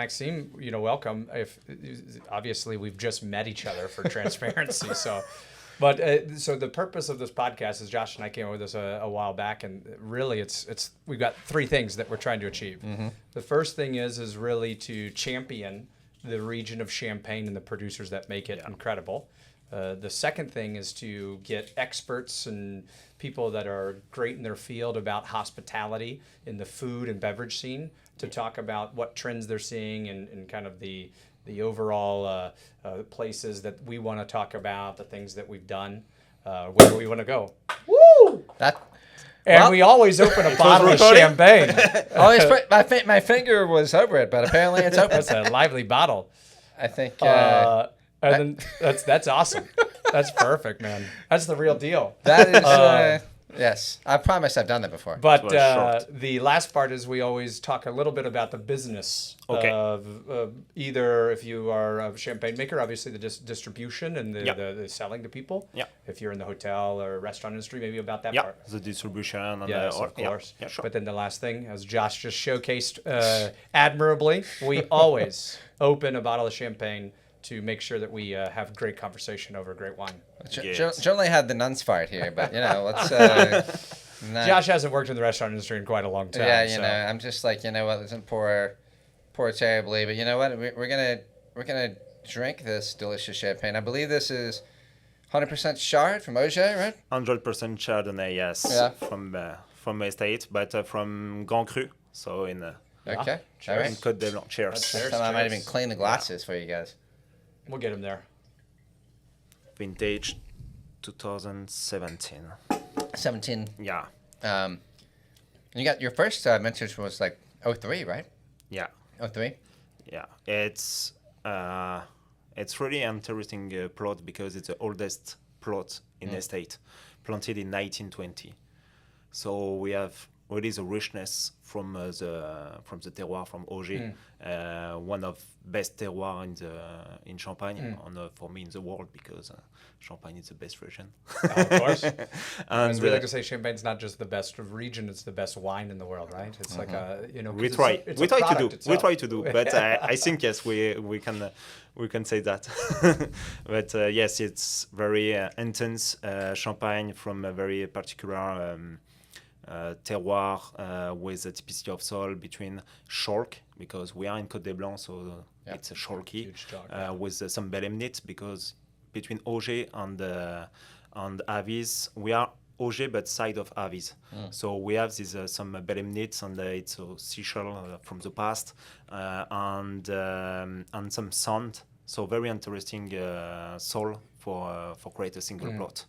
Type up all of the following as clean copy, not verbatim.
Maxime, welcome. Obviously we've just met each other for transparency, so the purpose of this podcast is Josh and I came up with this a while back, and really we've got three things that we're trying to achieve. Mm-hmm. The first thing is really to champion the region of Champagne and the producers that make it incredible. The second thing is to get experts and people that are great in their field about hospitality in the food and beverage scene to talk about what trends they're seeing and kind of the overall places that we want to talk about, the things that we've done, where we want to go. Woo! We always open a bottle of champagne. My finger was over it, but apparently it's open. That's a lively bottle. I think... And then that's awesome. That's perfect, man. That's the real deal. That is, yes. I promise I've done that before. But the last part is we always talk a little bit about the business of either if you are a champagne maker, obviously the distribution and the selling to people. Yeah. If you're in the hotel or restaurant industry, maybe about that part. The distribution. And yes, of course. Yeah, sure. But then the last thing, as Josh just showcased admirably, we always open a bottle of champagne to make sure that we have great conversation over great wine. Generally had the nuns fart here, but let's. Josh hasn't worked in the restaurant industry in quite a long time. Yeah, I'm just like, let's pour terribly, but you know what? We're gonna drink this delicious champagne. I believe this is 100% Chard from Oger, right? 100% Chardonnay, yes. Yeah. From estate, but from Grand Cru, so in. Okay. Cheers. All In right. Côte des Blancs. Cheers. Cheers. I might even clean the glasses for you guys. We'll get him there. Vintage 2017. 17. Yeah. You got your first vintage was like 03, right? Yeah. 03? Yeah. It's really interesting plot because it's the oldest plot in estate, planted in 1920. So we have really the richness from the terroir from Oger, one of best terroir in Champagne, for me in the world, because Champagne is the best region. Of course. And as we like to say, Champagne's not just the best region; it's the best wine in the world, right? It's like we try to do, but I think yes, we can say that. But yes, it's very intense Champagne from a very particular. Terroir with the typicity of soil between chalk, because we are in Côte des Blancs, so it's a chalky, with some belemnit, because between Oger and Avis, we are Oger but side of Avis. So we have this some belemnit, and it's a seashell from the past, and some sand. So very interesting soil for create a single plot,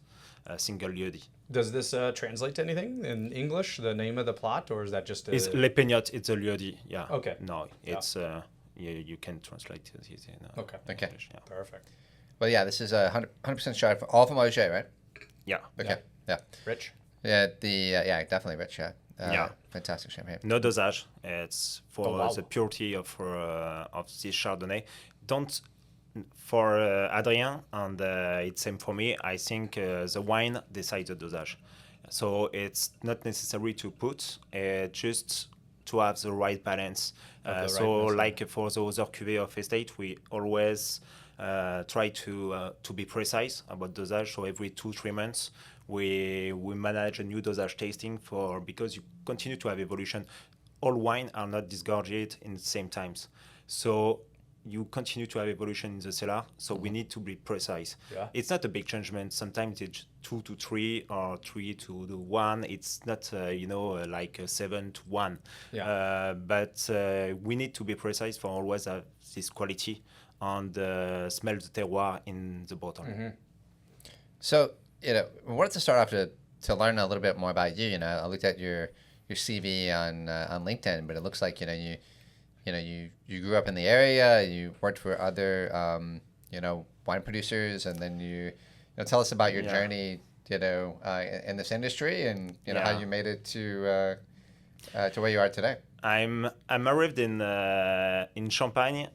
a single lieu-dit. Does this translate to anything in English, the name of the plot, or is that just It's Les Peignottes, it's a lieu-dit, yeah. Okay. No, it's, you can translate it in okay. English, yeah. Perfect. Well, yeah, this is 100% Chard, all from Oger, right? Yeah. Okay, yeah. Rich? Yeah, definitely rich, yeah. Fantastic champagne. No dosage, it's for the purity of this Chardonnay. For Adrien, and it's same for me, I think the wine decides the dosage. So it's not necessary to put, just to have the right balance. Like for the other cuvée of estate, we always try to be precise about dosage. So every 2-3 months, we manage a new dosage tasting because you continue to have evolution. All wine are not disgorged in the same times. So you continue to have evolution in the cellar, so we need to be precise. Yeah. It's not a big changement. Sometimes it's 2 to 3 or 3 to 1. It's not, like 7 to 1. Yeah. But we need to be precise for always have this quality and smell the terroir in the bottle. Mm-hmm. So, I wanted to start off to learn a little bit more about you. I looked at your CV on LinkedIn, but it looks like, you grew up in the area, you worked for other, wine producers, and then you tell us about your journey, in this industry, and how you made it to where you are today. I'm arrived in Champagne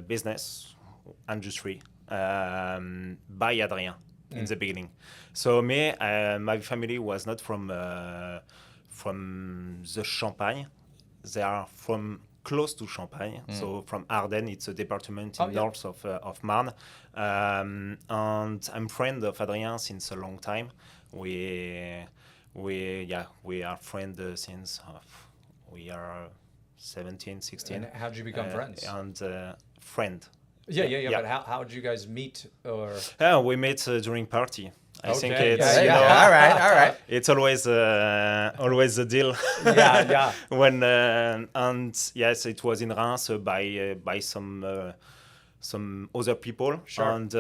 business industry by Adrien in the beginning. So my family was not from the Champagne. They are from close to Champagne. So from Ardennes, it's a department in north of Marne. And I'm friend of Adrien since a long time. We are friends since we are 17, 16. And how'd you become friends? And friend. Yeah. But how did you guys meet? Or We met during party. I think Okay, it's All right. It's always the deal. Yeah. When and yes, it was in Reims by some other people. Sure. And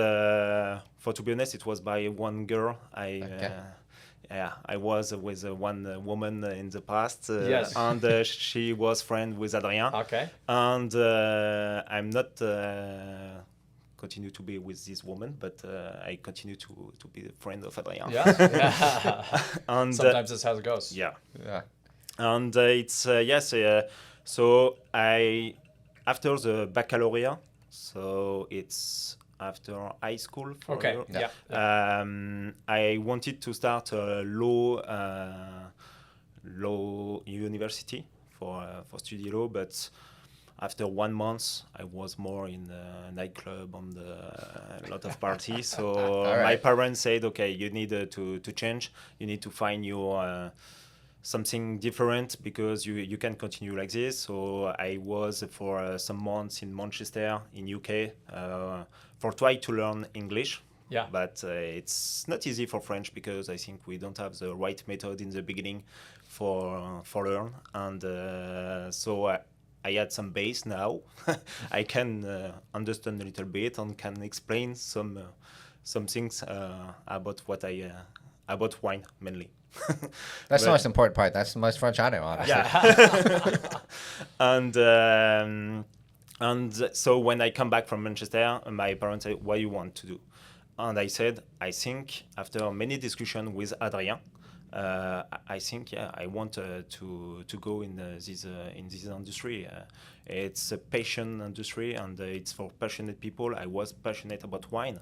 for to be honest, it was by one girl. I was with one woman in the past. Yes. And she was friend with Adrien. Okay. And I'm not continue to be with this woman, but I continue to be a friend of Adrien. Yeah. And Sometimes that's how it goes. yeah. Yeah. And it's yes. So I after the baccalaureate, so it's after high school. For Okay. you. Yeah. I wanted to start a law university for study law, but after 1 month, I was more in the nightclub on a lot of parties. So my parents said, okay, you need to change. You need to find your something different because you can continue like this. So I was for some months in Manchester, in UK, for try to learn English. Yeah. But it's not easy for French because I think we don't have the right method in the beginning for learn. And so I had some base now. I can understand a little bit and can explain some things about what about wine mainly. That's the most important part. That's the most French I know, honestly. Yeah. And so when I come back from Manchester, my parents say, "What do you want to do?" And I said, "I think after many discussions with Adrien, I think I want to go in this industry. It's a passion industry and it's for passionate people. I was passionate about wine,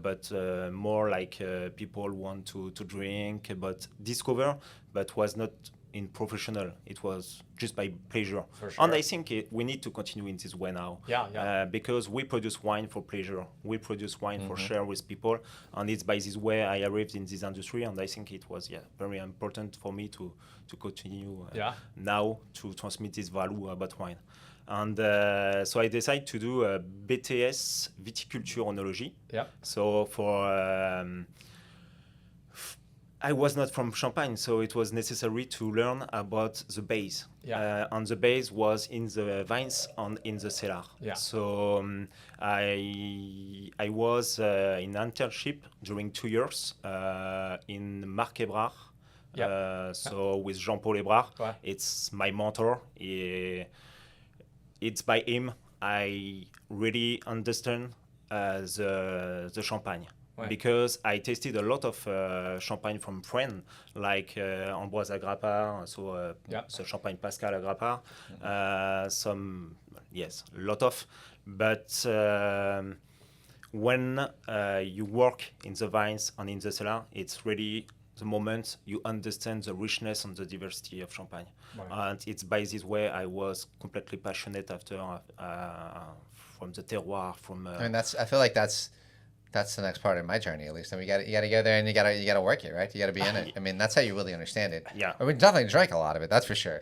but more like people want to drink, but discover, but was not in professional. It was just by pleasure. For sure. And I think we need to continue in this way now. Yeah. Because we produce wine for pleasure. We produce wine for share with people. And it's by this way I arrived in this industry. And I think it was very important for me to continue now to transmit this value about wine. And so I decided to do a BTS Viticulture Oenologie. Yeah. So for I was not from Champagne, so it was necessary to learn about the base. Yeah. And the base was in the vines and in the cellar. Yeah. So I was in internship during 2 years in Marc Ebrard. So with Jean-Paul Ebrard. Ouais. It's my mentor. It's by him I really understand the Champagne. Ouais. Because I tasted a lot of champagne from friends, like Ambroise Agrappa, so Champagne Pascal Agrappa, some, a lot of. But when you work in the vines and in the cellar, it's really the moment you understand the richness and the diversity of Champagne. Right. And it's by this way I was completely passionate after from the terroir, from... I mean, I feel like that's the next part of my journey, at least. I mean, you got to go there and you got to work it, right? You got to be in it. I mean, that's how you really understand it. Yeah. I mean, definitely drank a lot of it, that's for sure.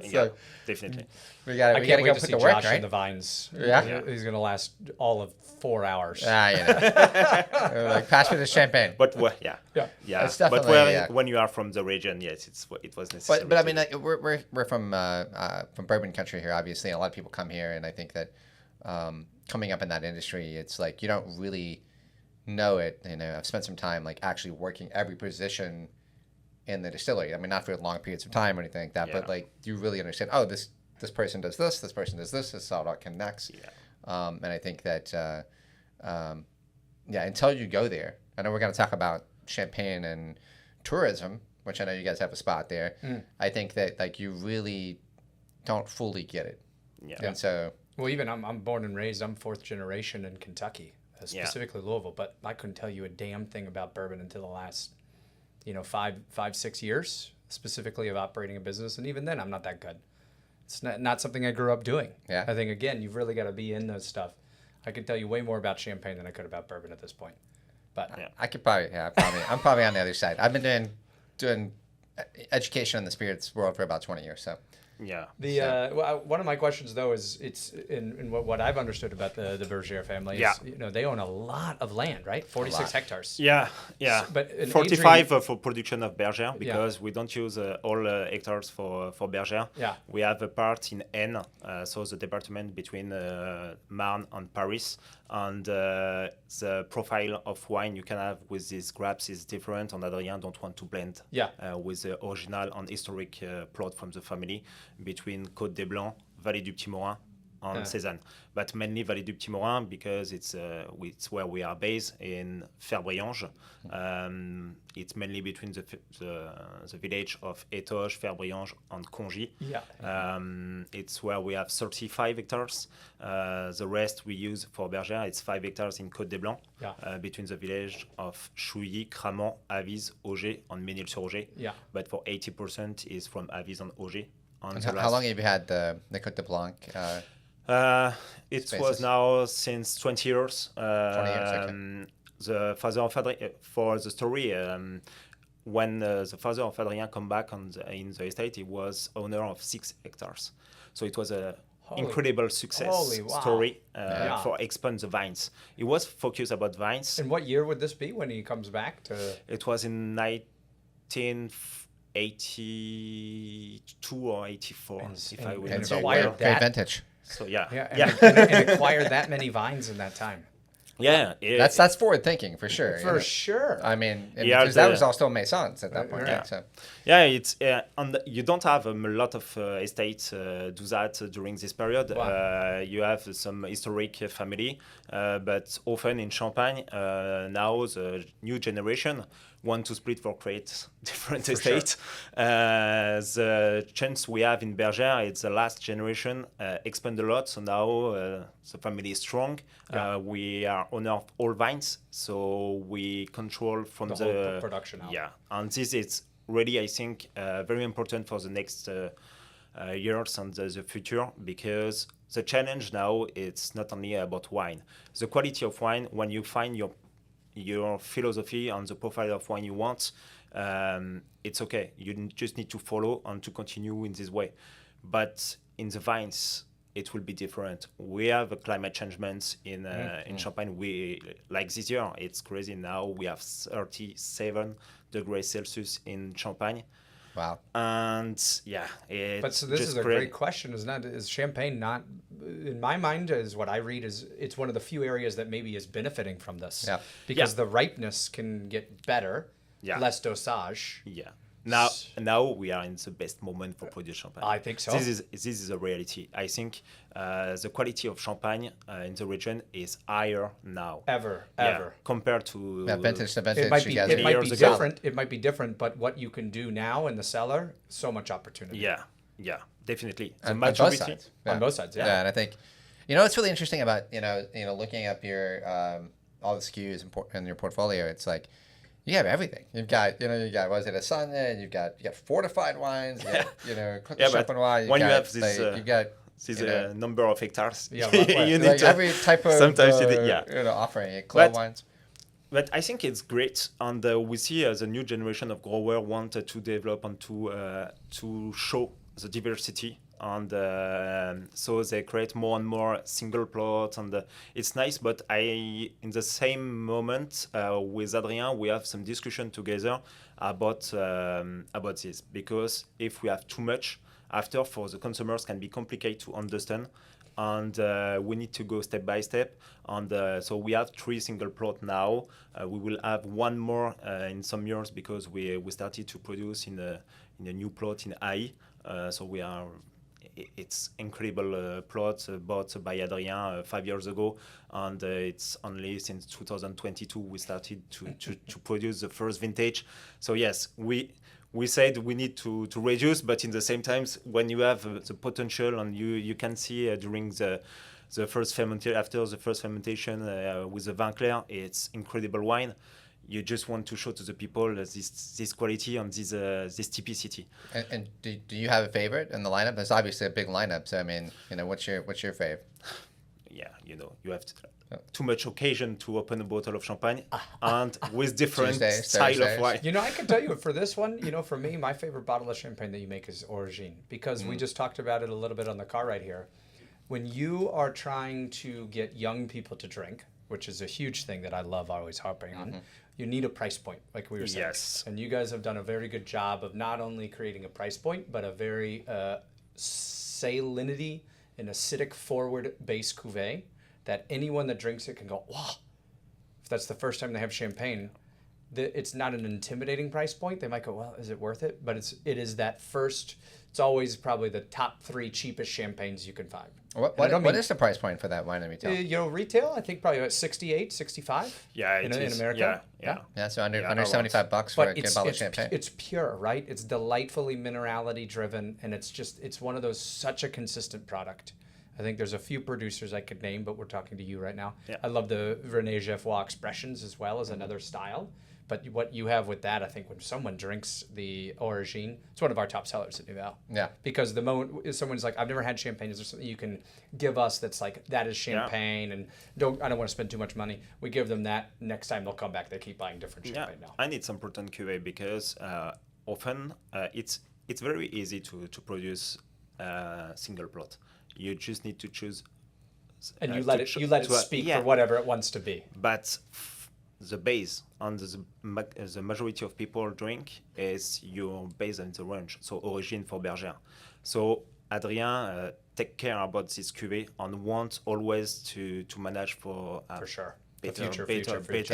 Yeah, definitely. We got to go put the work, Josh right? in the vines. Yeah. He's gonna last all of 4 hours. You know. Like, pass me the champagne. But Yeah. It's but definitely, when you are from the region, yes, it was necessary. But I mean, like, we're from bourbon country here, obviously, and a lot of people come here, and I think that coming up in that industry, it's like you don't really know it. You know, I've spent some time like actually working every position in the distillery. I mean, not for long periods of time or anything like that, but like you really understand. Oh, this person does this. This person does this. This is how it all connects. Yeah. And I think that until you go there, I know we're going to talk about Champagne and tourism, which I know you guys have a spot there. I think that like you really don't fully get it. Yeah. And so, well, even I'm born and raised. I'm 4th generation in Kentucky. Specifically Louisville, but I couldn't tell you a damn thing about bourbon until the last, 5, 6 years, specifically of operating a business. And even then, I'm not that good. It's not something I grew up doing. Yeah. I think, again, you've really got to be in this stuff. I can tell you way more about champagne than I could about bourbon at this point. But I could probably, I'm probably on the other side. I've been doing education in the spirits world for about 20 years, so. Yeah. One of my questions though is it's in what I've understood about the Bergere family is they own a lot of land, right? 46 hectares. Yeah. But 45 for production of Bergère because we don't use all hectares for Bergère. Yeah. We have a part in Aisne, so the department between Marne and Paris, and the profile of wine you can have with these grapes is different. And Adrien don't want to blend with the original and historic plot from the family between Côte des Blancs, Vallée du Petit Morin, and Cézanne. But mainly Vallée du Petit Morin because it's where we are based in Fer-Briange. It's mainly between the village of Étoges, Fer-Briange, and Congy. Yeah. It's where we have 35 hectares. The rest we use for Bergère, it's 5 hectares in Côte des Blancs, between the village of Chouilly, Cramant, Avize, Oger, and Ménil-sur-Oger. Yeah. But for 80% is from Avize and Oger. And how long have you had the Côte de Blanc? It was now since 20 years. 20 years, okay. The father of Adrien, for the story, when the father of Adrien come back in the estate, he was owner of 6 hectares. So it was a incredible success story for expand the vines. He was focused about vines. And what year would this be when he comes back to? It was in 1982 or 84, if I remember. Great vintage. So and acquired that many vines in that time. Yeah, that's forward thinking for sure. For sure. I mean, because that was all still Maisons at that point. Yeah. Right? So. Yeah, it's and you don't have a lot of estates do that during this period. Wow. You have some historic family, but often in Champagne now the new generation want to split for create different estates. Sure. The chance we have in Bergère, it's the last generation expand a lot. So now the family is strong. Yeah. We are owner of all vines, so we control from the whole production out. Yeah, and this is really, I think, very important for the next years and the future, because the challenge now it's not only about wine. The quality of wine, when you find your philosophy and the profile of wine you want, it's okay. You just need to follow and to continue in this way. But in the vines, it will be different. We have a climate changements in Champagne. We like this year, it's crazy now. We have 37 degrees Celsius in Champagne. Wow. And yeah, but so this is a great question, isn't it? Is Champagne not, in my mind, is what I read, is it's one of the few areas that maybe is benefiting from this. Yeah. Because the ripeness can get better, less dosage. Yeah. Now we are in the best moment for produce champagne. I think so. This is a reality. I think the quality of champagne in the region is higher now. Ever. Compared Compared to vintage to vintage. It might be different, but what you can do now in the cellar, so much opportunity. Yeah, definitely. On both sides. On both sides, Yeah, and I think, what's really interesting about, looking up your, all the SKUs in your portfolio, it's like, you have everything. You've got, was it a Saunier? You've got fortified wines. You got, Côte de Champenois. When you have this, you got this number of hectares. Yeah, you need every type of sometimes offering. Club wines. But I think it's great, and we see the new generation of grower wanted to develop and to show the diversity. And so they create more and more single plots, and it's nice. But in the same moment with Adrien, we have some discussion together about this, because if we have too much, after for the consumers can be complicated to understand, and we need to go step by step. And so we have 3 single plot now. We will have 1 more in some years, because we started to produce in a new plot in Haï. So we are. It's incredible plot bought by Adrien 5 years ago, and it's only since 2022 we started to produce the first vintage. So yes, we said we need to reduce, but in the same time, when you have the potential and you can see during the first fermentation, after the first fermentation with the vin clair, it's incredible wine. You just want to show to the people this quality and this typicity. And do you have a favorite in the lineup? There's obviously a big lineup. So I mean, what's your fave? Yeah, you have too much occasion to open a bottle of champagne and with different style of wine. I can tell you for this one, for me, my favorite bottle of champagne that you make is Oger, because we just talked about it a little bit on the car right here. When you are trying to get young people to drink, which is a huge thing that I love always harping on, you need a price point, like we were saying. Yes. And you guys have done a very good job of not only creating a price point, but a very salinity and acidic forward base cuvee that anyone that drinks it can go, wow. If that's the first time they have champagne, it's not an intimidating price point. They might go, well, is it worth it? But it is that first, it's always probably the top 3 cheapest champagnes you can find. What is the price point for that wine in retail? Retail, I think probably about 68, 65. Yeah, in America. Yeah, so under $75 for a good bottle of champagne. It's pure, right? It's delightfully minerality driven, and it's one of those, such a consistent product. I think there's a few producers I could name, but we're talking to you right now. Yeah. I love the René Geoffroy expressions as well as another style. But what you have with that, I think when someone drinks the Origine, it's one of our top sellers at Nouvel. Yeah. Because the moment someone's like, I've never had champagne, is there something you can give us that's like, that is champagne, and I don't want to spend too much money. We give them that. Next time they'll come back, they keep buying different champagne now. I need some important cuvée because often it's very easy to produce single plot. You just need to choose. And you let it speak for whatever it wants to be. But the base and the majority of people drink is your base and the range. So Origine for Bergère. So Adrien take care about this cuvée and want always to manage for sure. Better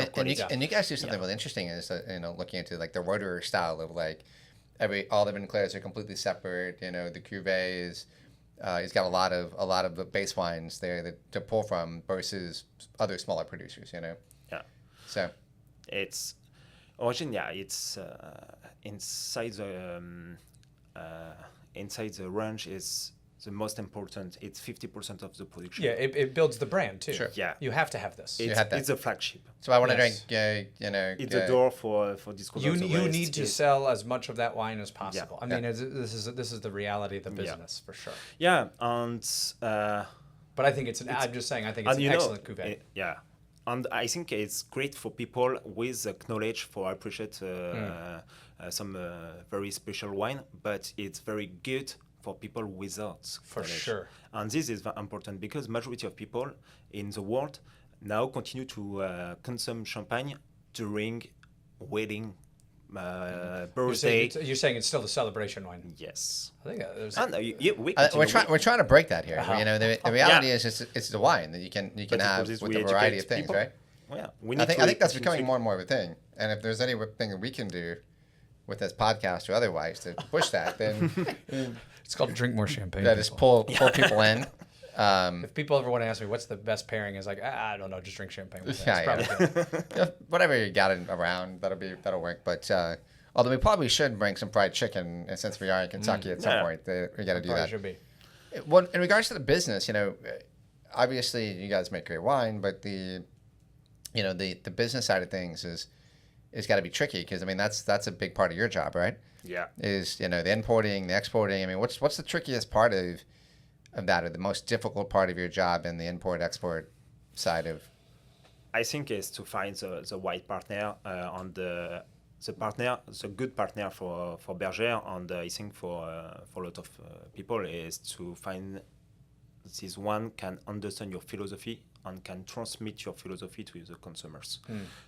quality. And you guys do something really interesting is looking into like the Roederer style of like all the Vinclairs are completely separate. The cuvée is he's got a lot of the base wines there to pull from versus other smaller producers. Yeah. So it's Origine. Yeah, it's inside the range is the most important. It's 50% of the production. Yeah, it builds the brand too. Sure. Yeah, you have to have this. It's a flagship. So I want to drink. It's a door for discovery. You need to sell as much of that wine as possible. Yeah. I mean, this is the reality of the business for sure. Yeah, and but I think I'm just saying. I think it's an excellent cuvée. Yeah. And I think it's great for people with knowledge for appreciate some very special wine, but it's very good for people without for knowledge. Sure. And this is very important because majority of people in the world now continue to consume champagne during wedding, birthday. You're saying it's still the celebration wine. Yes. I think we're trying to break that here. The reality is it's the wine that you can have with a variety of things, people. Right? Well, yeah. I think that's becoming more and more of a thing. And if there's anything that we can do with this podcast or otherwise to push that, then it's called Drink More Champagne. Yeah, just pull people in. If people ever want to ask me what's the best pairing, is like I don't know, just drink champagne with it. It's probably good. Whatever you got around, that'll work. But although we probably should bring some fried chicken, and since we are in Kentucky at some point, we got to do that. Should be. Well, in regards to the business, obviously you guys make great wine, but the business side of things is got to be tricky because I mean that's a big part of your job, right? Yeah. Is the importing, the exporting. I mean, what's the trickiest part of that, or the most difficult part of your job in the import-export side of? I think is to find the right partner and the good partner for Bergère, and I think for a lot of people is to find this one can understand your philosophy and can transmit your philosophy to the consumers.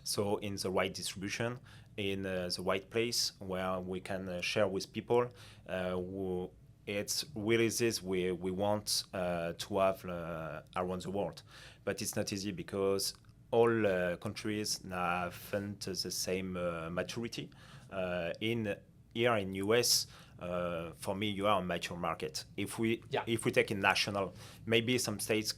So in the right distribution, in the right place where we can share with people who it's really this we want to have around the world. But it's not easy because all countries haven't the same maturity. Here in US, for me, you are a mature market. If we take in national, maybe some states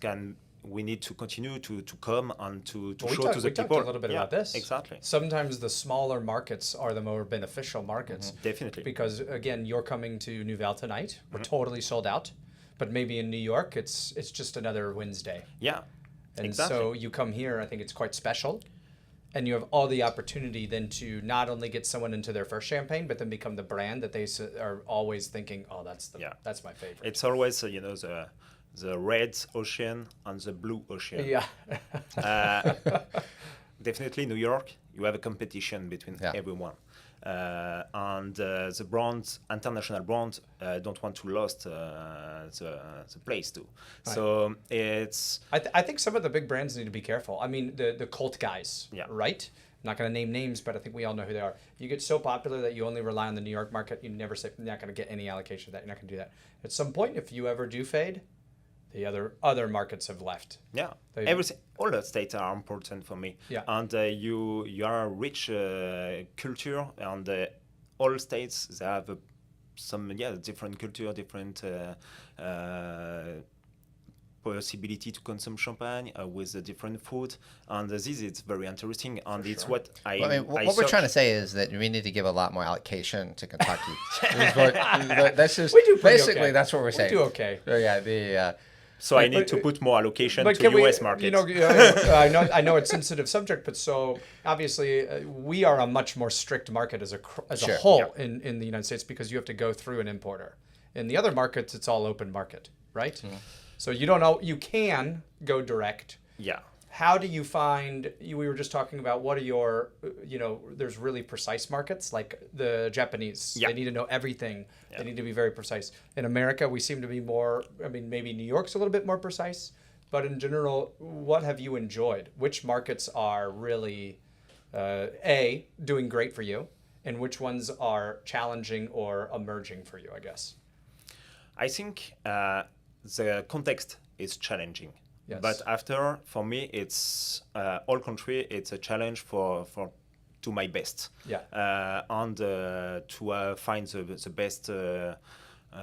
we need to continue to come and to show to the people. We talked a little bit about this. Exactly. Sometimes the smaller markets are the more beneficial markets. Definitely. Because again, you're coming to Nouvel tonight. We're totally sold out. But maybe in New York, it's just another Wednesday. Yeah. And exactly. so you come here, I think it's quite special. And you have all the opportunity then to not only get someone into their first champagne, but then become the brand that they are always thinking, oh, that's my favorite. It's always the red ocean and the blue ocean. Yeah. Definitely New York, you have a competition between everyone. And the brands, international brands, don't want to lose the place too. Right. So it's... I think some of the big brands need to be careful. I mean, the cult guys, right? I'm not going to name names, but I think we all know who they are. You get so popular that you only rely on the New York market. You never say, you're not going to get any allocation of that. You're not going to do that. At some point, if you ever do fade, the other markets have left. Yeah, all the states are important for me. Yeah, and you are a rich culture, and all states they have some different culture, different possibility to consume champagne with a different food, and this is very interesting, and it's sure. What I. Well, I mean, what we're trying to say is that we need to give a lot more allocation to Kentucky. That's just we do basically okay. That's what we're saying. We do okay. So, yeah, So I need to put more allocation to U.S. market. You know, I know it's a sensitive subject, but so obviously we are a much more strict market as a sure. whole in the United States because you have to go through an importer. In the other markets, it's all open market, right? Mm-hmm. So you don't know, you can go direct. Yeah. How do you find, we were just talking about what are your, there's really precise markets like the Japanese. Yeah. They need to know everything. Yeah. They need to be very precise. In America, we seem to be more, maybe New York's a little bit more precise, but in general, what have you enjoyed? Which markets are really, doing great for you, and which ones are challenging or emerging for you, I guess? I think the context is challenging. Yes. But after, for me, it's all country. It's a challenge for to my best. Yeah. And to find the best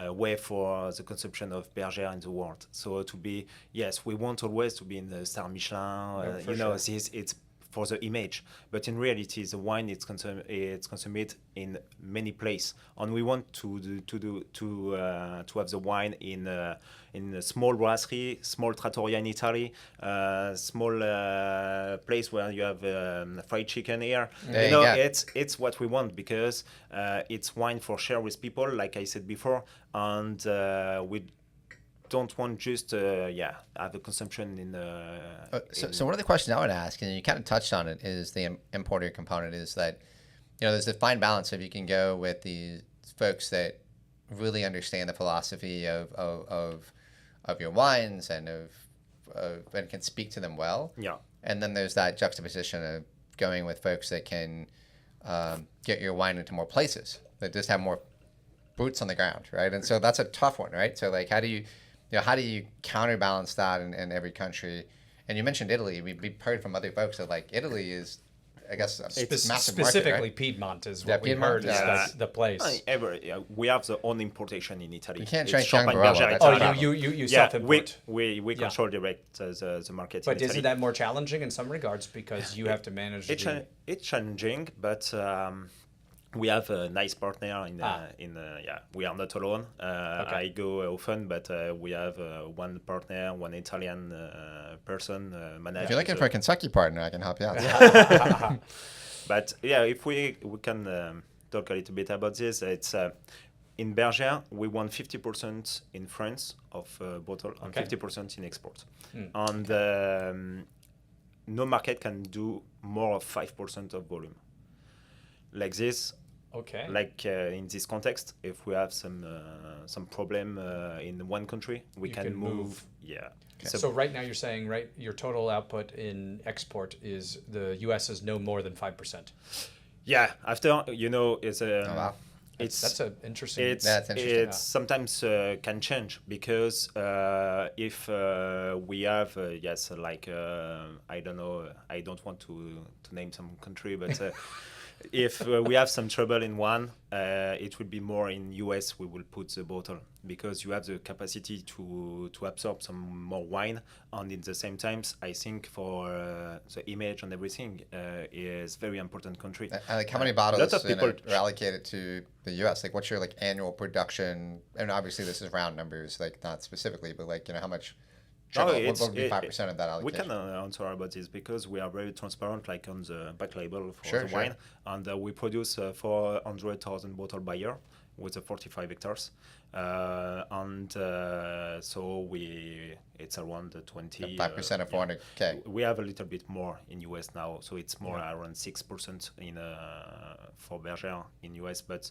way for the consumption of Bergère in the world. So to be, yes, we want always to be in the Star Michelin. Sure. It's for the image, but in reality, the wine it's consumed in many places, and we want to have the wine in a small brasserie, small trattoria in Italy, small place where you have fried chicken here. It's what we want because it's wine for share with people, like I said before, and we don't want just have a consumption in. So one of the questions I would ask, and you kind of touched on it, is the importer component. Is that there's a fine balance if you can go with these folks that really understand the philosophy of your wines and and can speak to them well. Yeah. And then there's that juxtaposition of going with folks that can get your wine into more places, that just have more boots on the ground, right? And so that's a tough one, right? So like, how do you counterbalance that in every country? And you mentioned Italy. We've heard from other folks that like Italy is, I guess, it's massive specifically market, right? Piedmont is what we heard is the place. We have the own importation in Italy. You can't change Bergère. You self-import. We control direct the market. But isn't that more challenging in some regards because you have to manage? It's challenging, but. We have a nice partner we are not alone. Okay. I go often, but we have one partner, one Italian person manager. If you're looking for a Kentucky partner, I can help you out. But if we can talk a little bit about this, it's in Bergère we want 50% in France of bottle and 50% in export, and no market can do more of 5% of volume. Like this. Okay. Like in this context, if we have some problem in one country, we can move. Yeah. Okay. So right now you're saying your total output in export is the U.S. is no more than 5%. Yeah. After it's a. Oh, wow. That's an interesting. It's sometimes can change because if we have I don't know, I don't want to name some country, but. If we have some trouble in one, it will be more in US we will put the bottle because you have the capacity to absorb some more wine, and at the same time, I think for the image and everything is very important country. Like how many bottles are allocated to the US? Like what's your annual production? And obviously this is round numbers, like not specifically, but how much Sure. No, What would be 5% of that we allocation? can answer about this because we are very transparent, like on the back label for Sure, the sure. wine, and we produce 400,000 bottles by year with 45 hectares, and so it's around 20. 5% of 400K. We have a little bit more in US now, so it's more around 6% in for Bergère in US, but.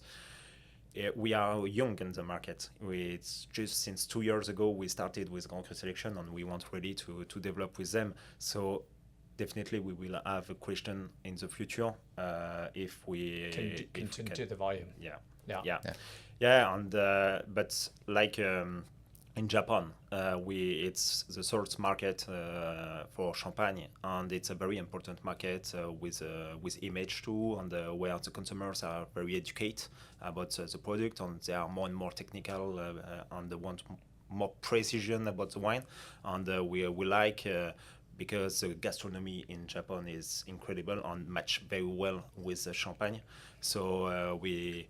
We are young in the market. It's just since 2 years ago we started with Grand Cru Selection, and we want really to develop with them. So definitely we will have a question in the future if we Continue the volume. Yeah. And but like in Japan, it's the third market for champagne, and it's a very important market with image too, and where the consumers are very educated about the product, and they are more and more technical and they want more precision about the wine, and we like. Because the gastronomy in Japan is incredible and match very well with the champagne, so we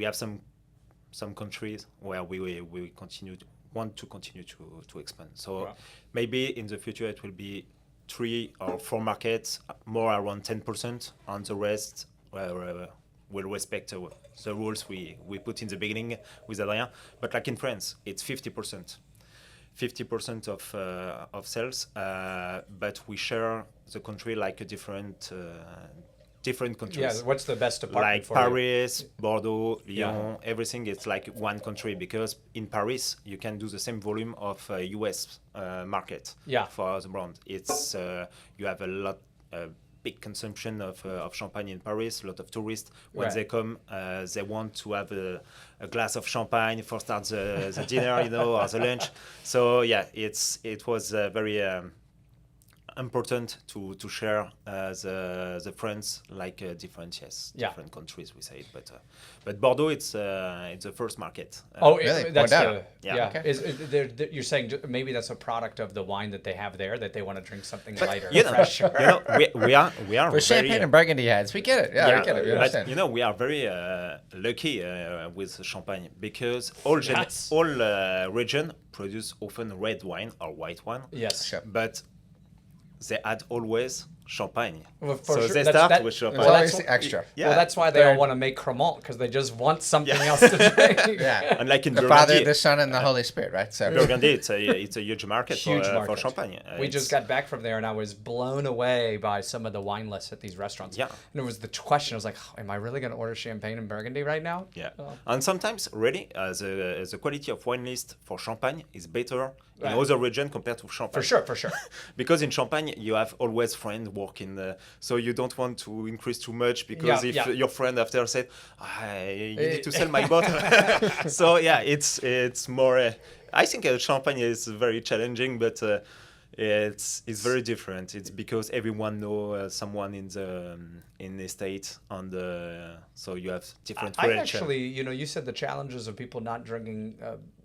have some countries where we want to continue to expand. So maybe in the future it will be 3 or 4 markets, more around 10%, and the rest will respect the rules we put in the beginning with Adrien. But like in France, it's 50%. 50% of sales, but we share the country like a different countries. Yeah, what's the best department like for Paris, Bordeaux, Lyon, everything. It's like one country, because in Paris you can do the same volume of US market for the brand. It's you have a lot big consumption of champagne in Paris. A lot of tourists when they come, they want to have a glass of champagne for start the dinner, or the lunch. So yeah, it was very important to share the France like different countries, we say it, but Bordeaux it's the first market. Really? That's Okay. you're saying maybe that's a product of the wine that they have there, that they want to drink something lighter, you know, fresher. we are We're very, champagne and Burgundy heads. We get it. Yeah, we get it. We but understand. we are very lucky with champagne, because all region produce often red wine or white wine. Yes. Sure. But they add always champagne. Well, for so sure. they That's- start with champagne. There's always the extra. Yeah. Well, that's why they all want to make Cremant, because they just want something else to drink. Yeah. And like in The Burgundy, Father, the Son, and the Holy Spirit, right? So Burgundy, it's a huge market, Huge for market. champagne. We just got back from there, and I was blown away by some of the wine lists at these restaurants. Yeah. And it was the question, I was like, am I really going to order champagne and Burgundy right now? Yeah, Oh. and sometimes really the quality of wine list for champagne is better in Right. other region compared to champagne. For sure. Because in champagne you have always friends working, so you don't want to increase too much, because if your friend after said, you need to sell my bottle. So yeah, it's more. I think champagne is very challenging, but it's very different. It's because everyone knows someone in the state, and so you have different. I relation. actually, you said the challenges of people not drinking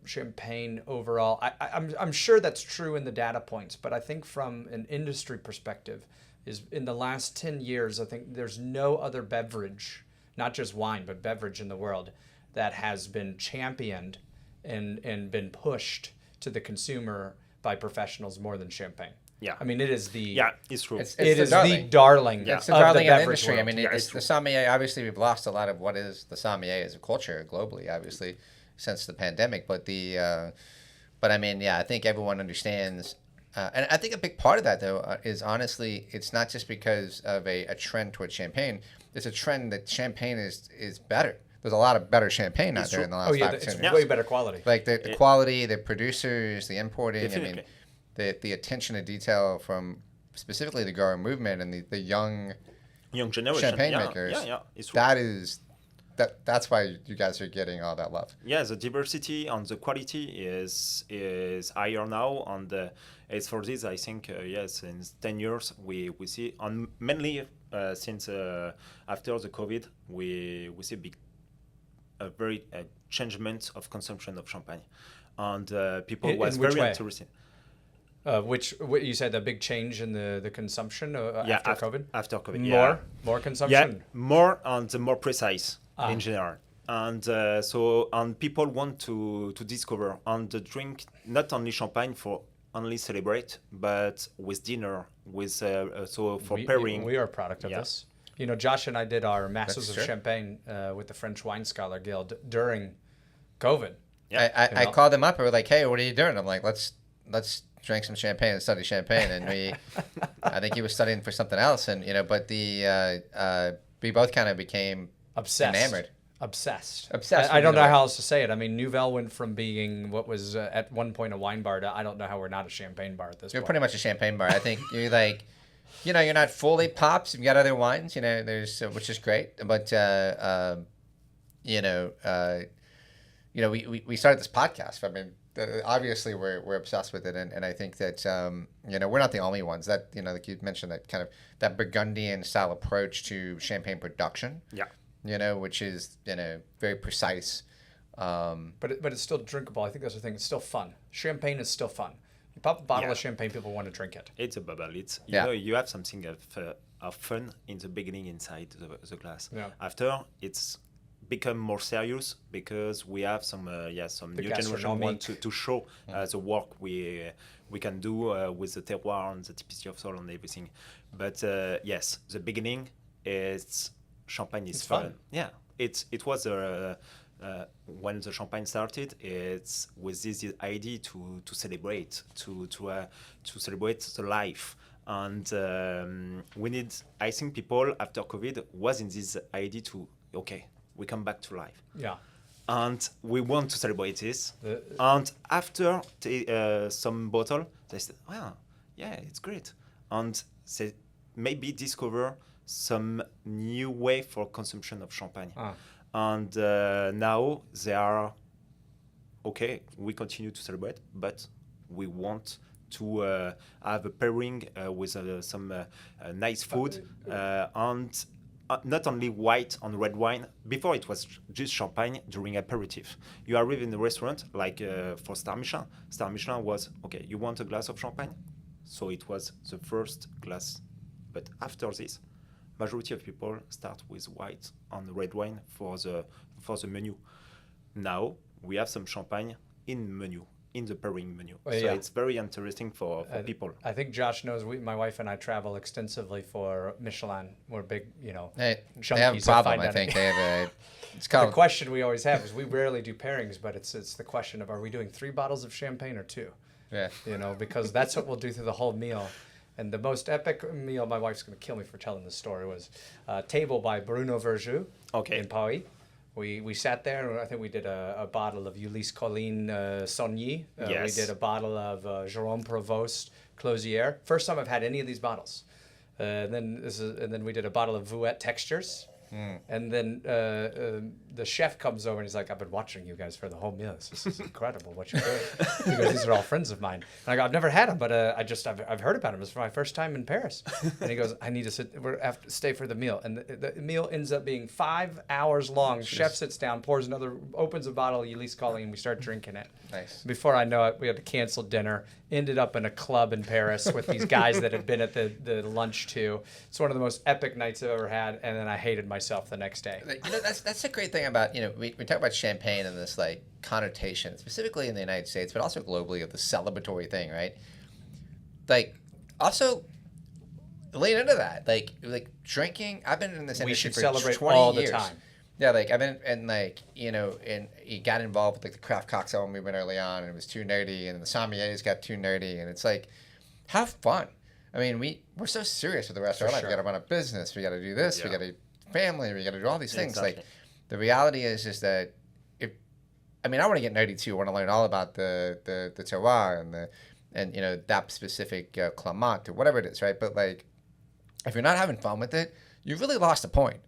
champagne overall. I'm sure that's true in the data points, but I think from an industry perspective, is in the last 10 years, I think there's no other beverage, not just wine, but beverage in the world, that has been championed and been pushed to the consumer by professionals more than champagne. Yeah. I mean, it is the It's true. It's it the is darling. the darling It's the of darling the of the beverage industry. world. I mean, it's the sommelier. Obviously, we've lost a lot of what is the sommelier as a culture globally, obviously, since the pandemic. But I mean, I think everyone understands. And I think a big part of that, though, is honestly, it's not just because of a trend towards champagne. There's a trend that champagne is better. There's a lot of better champagne out there in the last 5 to 10 it's years. way better quality. Like the quality, the producers, the importing. Definitely. I mean, the attention to detail from specifically the grower movement and the young generation. champagne Yeah, makers. Yeah, it's true. That's why you guys are getting all that love. Yeah, the diversity and the quality is higher now, and it's for this I think in 10 years we see, and mainly since after the COVID we see a very changement of consumption of champagne, and people was which very way? interested. Which you said a big change in the consumption after COVID? After COVID, More consumption. Yeah, more and more precise in general. And and people want to discover and drink not only champagne for only celebrate, but with dinner, with for pairing. We are a product of this. You know, Josh and I did our Masters That's of true. Champagne with the French Wine Scholar Guild during COVID. Yeah. I called them up and we're like, hey, what are you doing? I'm like, let's drink some champagne and study champagne. And I think he was studying for something else. And, but we both kind of became enamored. Obsessed. Obsessed I don't with know it. how else to say it. I mean, Nouvelle went from being what was at one point a wine bar to I don't know how we're not a champagne bar at this You're point. pretty much a champagne bar. I think you're like, you're not fully pops. You've got other wines, there's, which is great. But, we started this podcast. I mean, obviously we're obsessed with it. And I think that, we're not the only ones that, like you mentioned, that kind of that Burgundian style approach to champagne production. Yeah. Which is, very precise. But it's still drinkable. I think that's the thing. It's still fun. Champagne is still fun. You pop a bottle of champagne, people want to drink it. It's a bubble. It's you have something of fun in the beginning inside the glass. Yeah. After it's become more serious because we have some new generation want to show the work we can do with the terroir and the typicity of soil and everything. But yes, the beginning is champagne is fun. Yeah, it was when the champagne started, it's with this idea to celebrate, to celebrate the life, and I think people after COVID was in this idea to we come back to life. Yeah. And we want to celebrate this. And after some bottle, they said, it's great, and they maybe discover some new way for consumption of champagne. And now they are, we continue to celebrate, but we want to have a pairing with some nice food and not only white and red wine. Before it was just champagne during aperitif. You arrive in the restaurant, like for Star Michelin. Star Michelin was, you want a glass of champagne? So it was the first glass. But after this, majority of people start with white and red wine for the menu. Now we have some champagne in menu, in the pairing menu. So it's very interesting for people. I think Josh knows my wife and I travel extensively for Michelin. We're big, They junkies have a of problem. fine I think dining. they have it's The called question we always have is we rarely do pairings, but it's the question of are we doing 3 bottles of champagne or 2? yeah. Because that's what we'll do through the whole meal. And the most epic meal, my wife's going to kill me for telling this story, was Table by Bruno Verjus in Paris. We sat there, and I think we did a bottle of Ulysse Colline Saugny. We did a bottle of Jérôme Provost Closier. First time I've had any of these bottles. And then we did a bottle of Vouette Textures. And then the chef comes over and he's like, I've been watching you guys for the whole meal. This is incredible what you're doing. He goes, these are all friends of mine. And I go, I've never had them, but I've heard about them. It's for my first time in Paris. And he goes, I need to stay for the meal. And the meal ends up being 5 hours long. Chef sits down, opens a bottle of Ulysse Colline, we start drinking it. Nice. Before I know it, we had to cancel dinner. Ended up in a club in Paris with these guys that had been at the lunch too. It's one of the most epic nights I've ever had, and then I hated myself the next day. That's a great thing about, we talk about champagne and this like connotation, specifically in the United States, but also globally, of the celebratory thing, right? Like, also lean into that. Like drinking. I've been in this industry for 20 years. We should celebrate all the time. Yeah, like I've been and you got involved with like the craft cocktail movement early on, and it was too nerdy, and the sommeliers got too nerdy, and it's like, have fun. I mean, we're so serious with the rest of our life. We got to run a business. We got to do this. We got to family. We got to do all these things. Exactly. Like, the reality is that I want to get nerdy too. I want to learn all about the terroir and that specific Climate or whatever it is, right? But like, if you're not having fun with it, you really lost the point.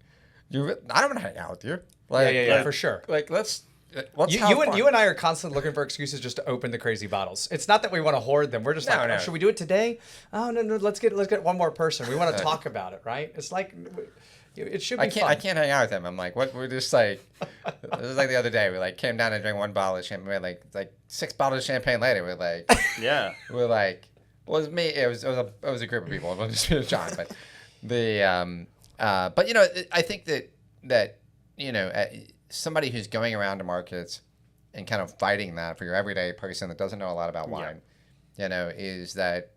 I don't want to hang out with you. Like, Yeah, for sure. Like, let's have fun. You and I are constantly looking for excuses just to open the crazy bottles. It's not that we want to hoard them. We're just oh, should we do it today? Oh no, let's get one more person. We want to talk about it, right? It's like it should be fun. I can't hang out with them. I'm like, what? We're just like, it was like the other day. We like came down and drank 1 bottle of champagne. We're like 6 bottles of champagne later. We're like, we're like, well, it was me. It was a group of people. It wasn't just me and John, but I think that somebody who's going around to markets and kind of fighting that for your everyday person that doesn't know a lot about wine, is that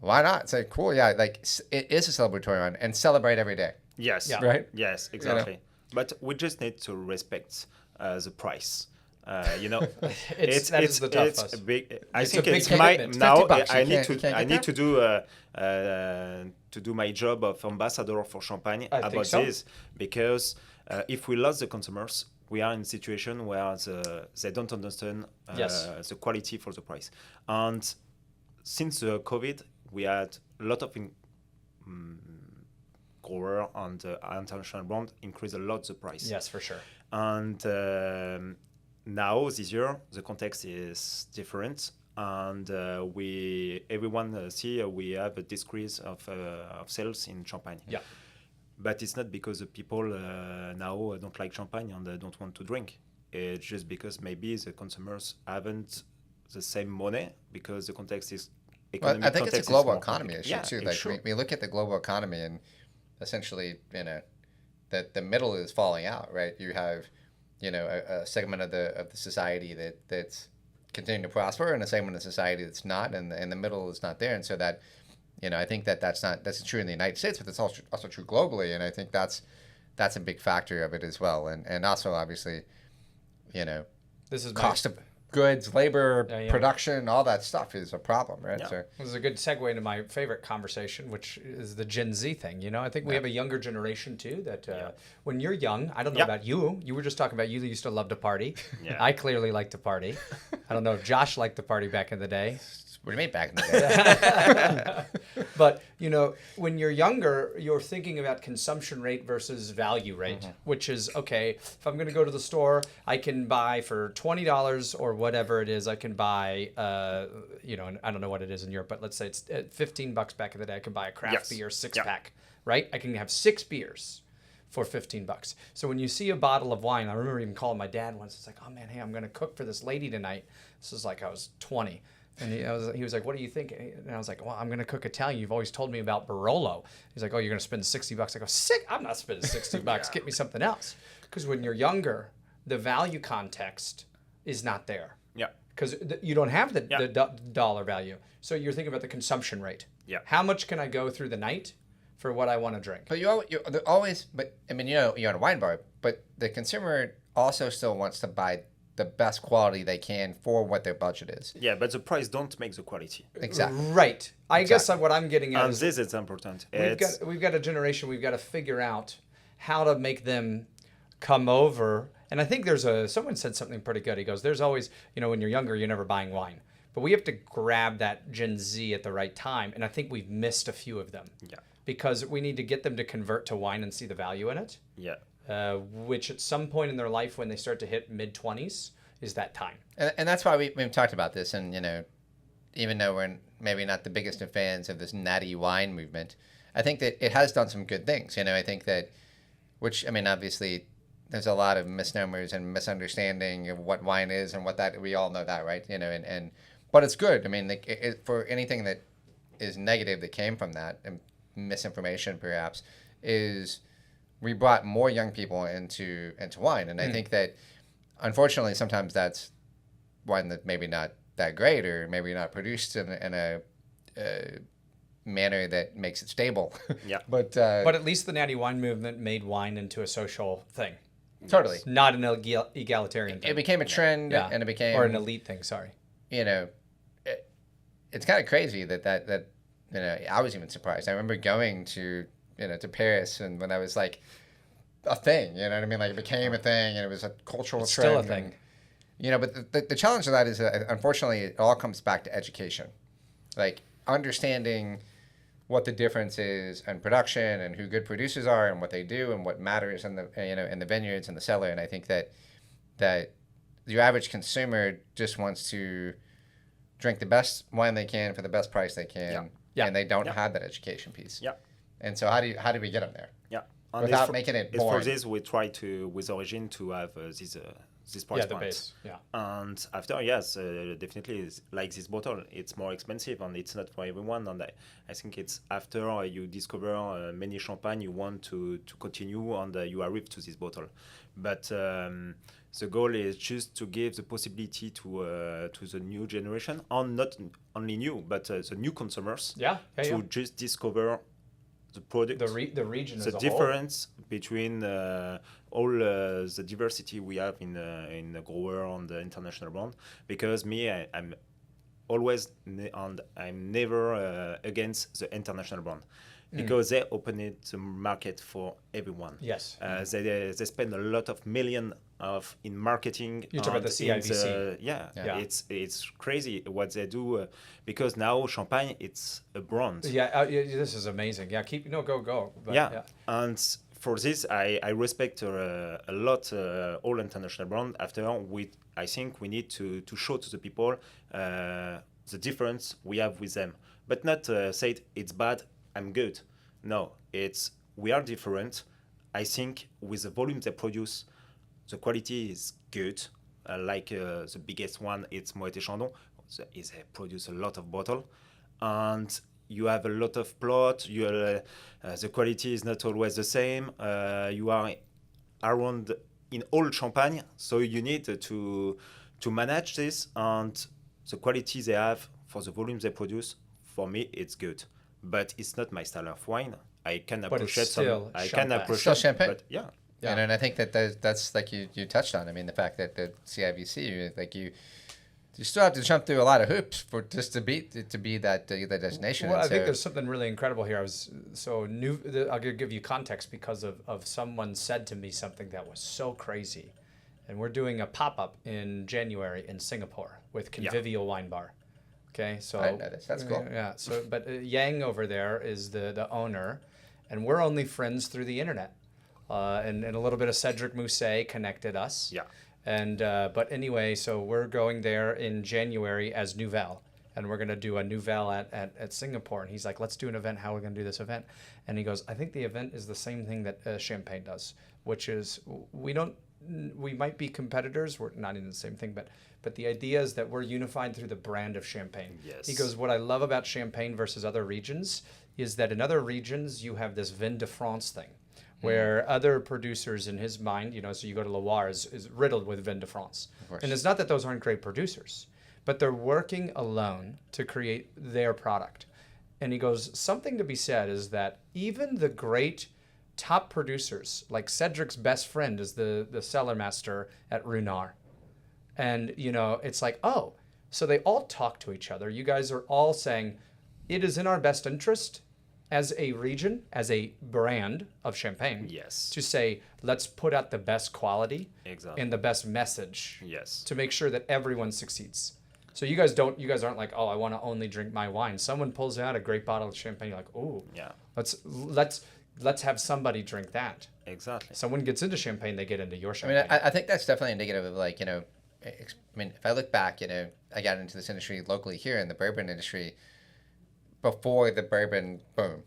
why not say, cool, yeah, like it is a celebratory wine and celebrate every day. Yes. Yeah. Right? Yes, exactly. But we just need to respect the price. That is the tough it's us. a big. I It's think a big it's my commitment. now. $50, I you need can't I get need to do my job of ambassador for Champagne I think about so. this, because if we lost the consumers, we are in a situation where they don't understand Yes. the quality for the price. And since the COVID, we had a lot of grower and international brand increase a lot the price. Yes, for sure. And now this year the context is different, and everyone see we have a decrease of sales in Champagne. Yeah. But it's not because the people now don't like Champagne and don't want to drink. It's just because maybe the consumers haven't the same money, because the context is Well, economic I think it's context a is global more economy complicated. issue too. it's Like true. we look at the global economy and essentially, that the middle is falling out, right? You have, a segment of the society that's continuing to prosper, and a segment of society that's not, and the middle is not there. And so that, I think that's true in the United States, but it's also true globally. And I think that's a big factor of it as well. And also obviously, This is cost of goods, labor, Yeah. production, all that stuff is a problem, right? Yeah. So This is a good segue into my favorite conversation, which is the Gen Z thing. I think we have a younger generation too. That when you're young, I don't know Yeah. about you. You were just talking about you used to love to party. Yeah. I clearly like to party. I don't know if Josh liked to party back in the day. what do you mean back in the day? But when you're younger, you're thinking about consumption rate versus value rate, which is okay. If I'm going to go to the store, I can buy for $20 or whatever it is. I can buy, and I don't know what it is in Europe, but let's say it's $15 back in the day. I can buy a craft Yes. beer 6 Yeah. pack, right? I can have 6 beers for $15. So when you see a bottle of wine, I remember even calling my dad once. It's like, oh man, hey, I'm going to cook for this lady tonight. This is like I was 20. And he was like, what do you think? And I was like, well, I'm going to cook Italian. You've always told me about Barolo. He's like, oh, you're going to spend $60. I go, sick. I'm not spending $60. Get me something else. Because when you're younger, the value context is not there. Yeah. Because you don't have the dollar value. So you're thinking about the consumption rate. Yeah. How much can I go through the night for what I want to drink? But they're always, but I mean, you're in a wine bar, but the consumer also still wants to buy the best quality they can for what their budget is. Yeah, but the price don't make the quality. Exactly. Right. I guess what I'm getting at And is this is important. we've got a generation. We've got to figure out how to make them come over. And I think someone said something pretty good. He goes, there's always, when you're younger, you're never buying wine. But we have to grab that Gen Z at the right time. And I think we've missed a few of them. Yeah. Because we need to get them to convert to wine and see the value in it. Yeah. Which at some point in their life when they start to hit mid-20s is that time. And that's why we've talked about this. And, even though we're maybe not the biggest of fans of this natty wine movement, I think that it has done some good things. I think that, obviously there's a lot of misnomers and misunderstanding of what wine is and what that, we all know that, right? But it's good. For anything that is negative that came from that, and misinformation perhaps, is we brought more young people into wine. And I think that, unfortunately, sometimes that's wine that maybe not that great, or maybe not produced in a manner that makes it stable. Yeah. But But at least the natty wine movement made wine into a social thing. totally. Not an egalitarian thing. It became a trend, Yeah. and it became... Or an elite thing, sorry. It's kind of crazy that I was even surprised. I remember going to Paris, and when I was like a thing, Like it became a thing, and it was a cultural It's trend. still a thing. But the challenge of that is that, unfortunately, it all comes back to education. Like understanding what the difference is in production, and who good producers are, and what they do, and what matters in the in the vineyards and the cellar. And I think that your average consumer just wants to drink the best wine they can for the best price they can, Yeah. and they don't have that education piece. Yeah. And so how do we get them there? Yeah. And Without it's making it it's for boring. this we try to with Origin to have this this price Yeah, the point. base. Yeah. And after, yes, definitely, it's like this bottle, it's more expensive and it's not for everyone. And I think it's after you discover many champagne, you want to continue and you arrive to this bottle. But the goal is just to give the possibility to the new generation, and not only new, but the new consumers, Yeah. to just discover the product, The region as the a difference between all the diversity we have in the grower and the international brand. Because I'm always and I'm never against the international brand, because they open it the market for everyone. Yes. They spend a lot of million of in marketing. You talk about the and in CIVC. yeah, Yeah. it's crazy what they do, because now champagne, it's a brand. Yeah, this is amazing. Yeah, go. But, Yeah. And for this, I respect a lot all international brand. After I think we need to show to the people the difference we have with them, but not say it's bad, I'm good. No, it's we are different. I think with the volume they produce, the quality is good. Like the biggest one, it's Moët & Chandon. They produce a lot of bottle, and you have a lot of plot. The quality is not always the same. You are around in all champagne, so you need to manage this, and the quality they have for the volume they produce. For me, it's good, but it's not my style of wine. I can But it's appreciate still I can champagne. appreciate, Still champagne. but yeah. Yeah. And I think that's like you touched on. I mean, the fact that the CIVC, like you still have to jump through a lot of hoops for just to be that destination. Well, And I think so- there's something really incredible here. I'll give you context because of someone said to me something that was so crazy, and we're doing a pop-up in January in Singapore with Convivial Wine Bar. Okay, so I didn't know this. That's cool. Yeah, but Yang over there is the owner, and we're only friends through the internet, and a little bit of Cedric Mousset connected us. Yeah. And but anyway, so we're going there in January as Nouvelle, and we're gonna do a Nouvelle at Singapore. And he's like, "Let's do an event. How are we gonna do this event?" And he goes, "I think the event is the same thing that Champagne does, which is we might be competitors. We're not in the same thing, but the idea is that we're unified through the brand of Champagne." Yes. He goes, "What I love about Champagne versus other regions is that in other regions you have this Vin de France thing." Where other producers in his mind, so you go to Loire is riddled with Vin de France. And it's not that those aren't great producers, but they're working alone to create their product. And he goes, something to be said is that even the great top producers, like Cedric's best friend is the cellar master at Ruinart. And, it's like, oh, so they all talk to each other. You guys are all saying, it is in our best interest as a region, as a brand of Champagne, Yes. to say, let's put out the best quality Exactly. and the best message Yes. to make sure that everyone succeeds. So you guys aren't like, oh, I want to only drink my wine. Someone pulls out a great bottle of champagne, you're like, oh, Yeah. let's have somebody drink that. Exactly. Someone gets into champagne, they get into your I champagne. mean, I think that's definitely indicative of if I look back, I got into this industry locally here in the bourbon industry before the bourbon boom.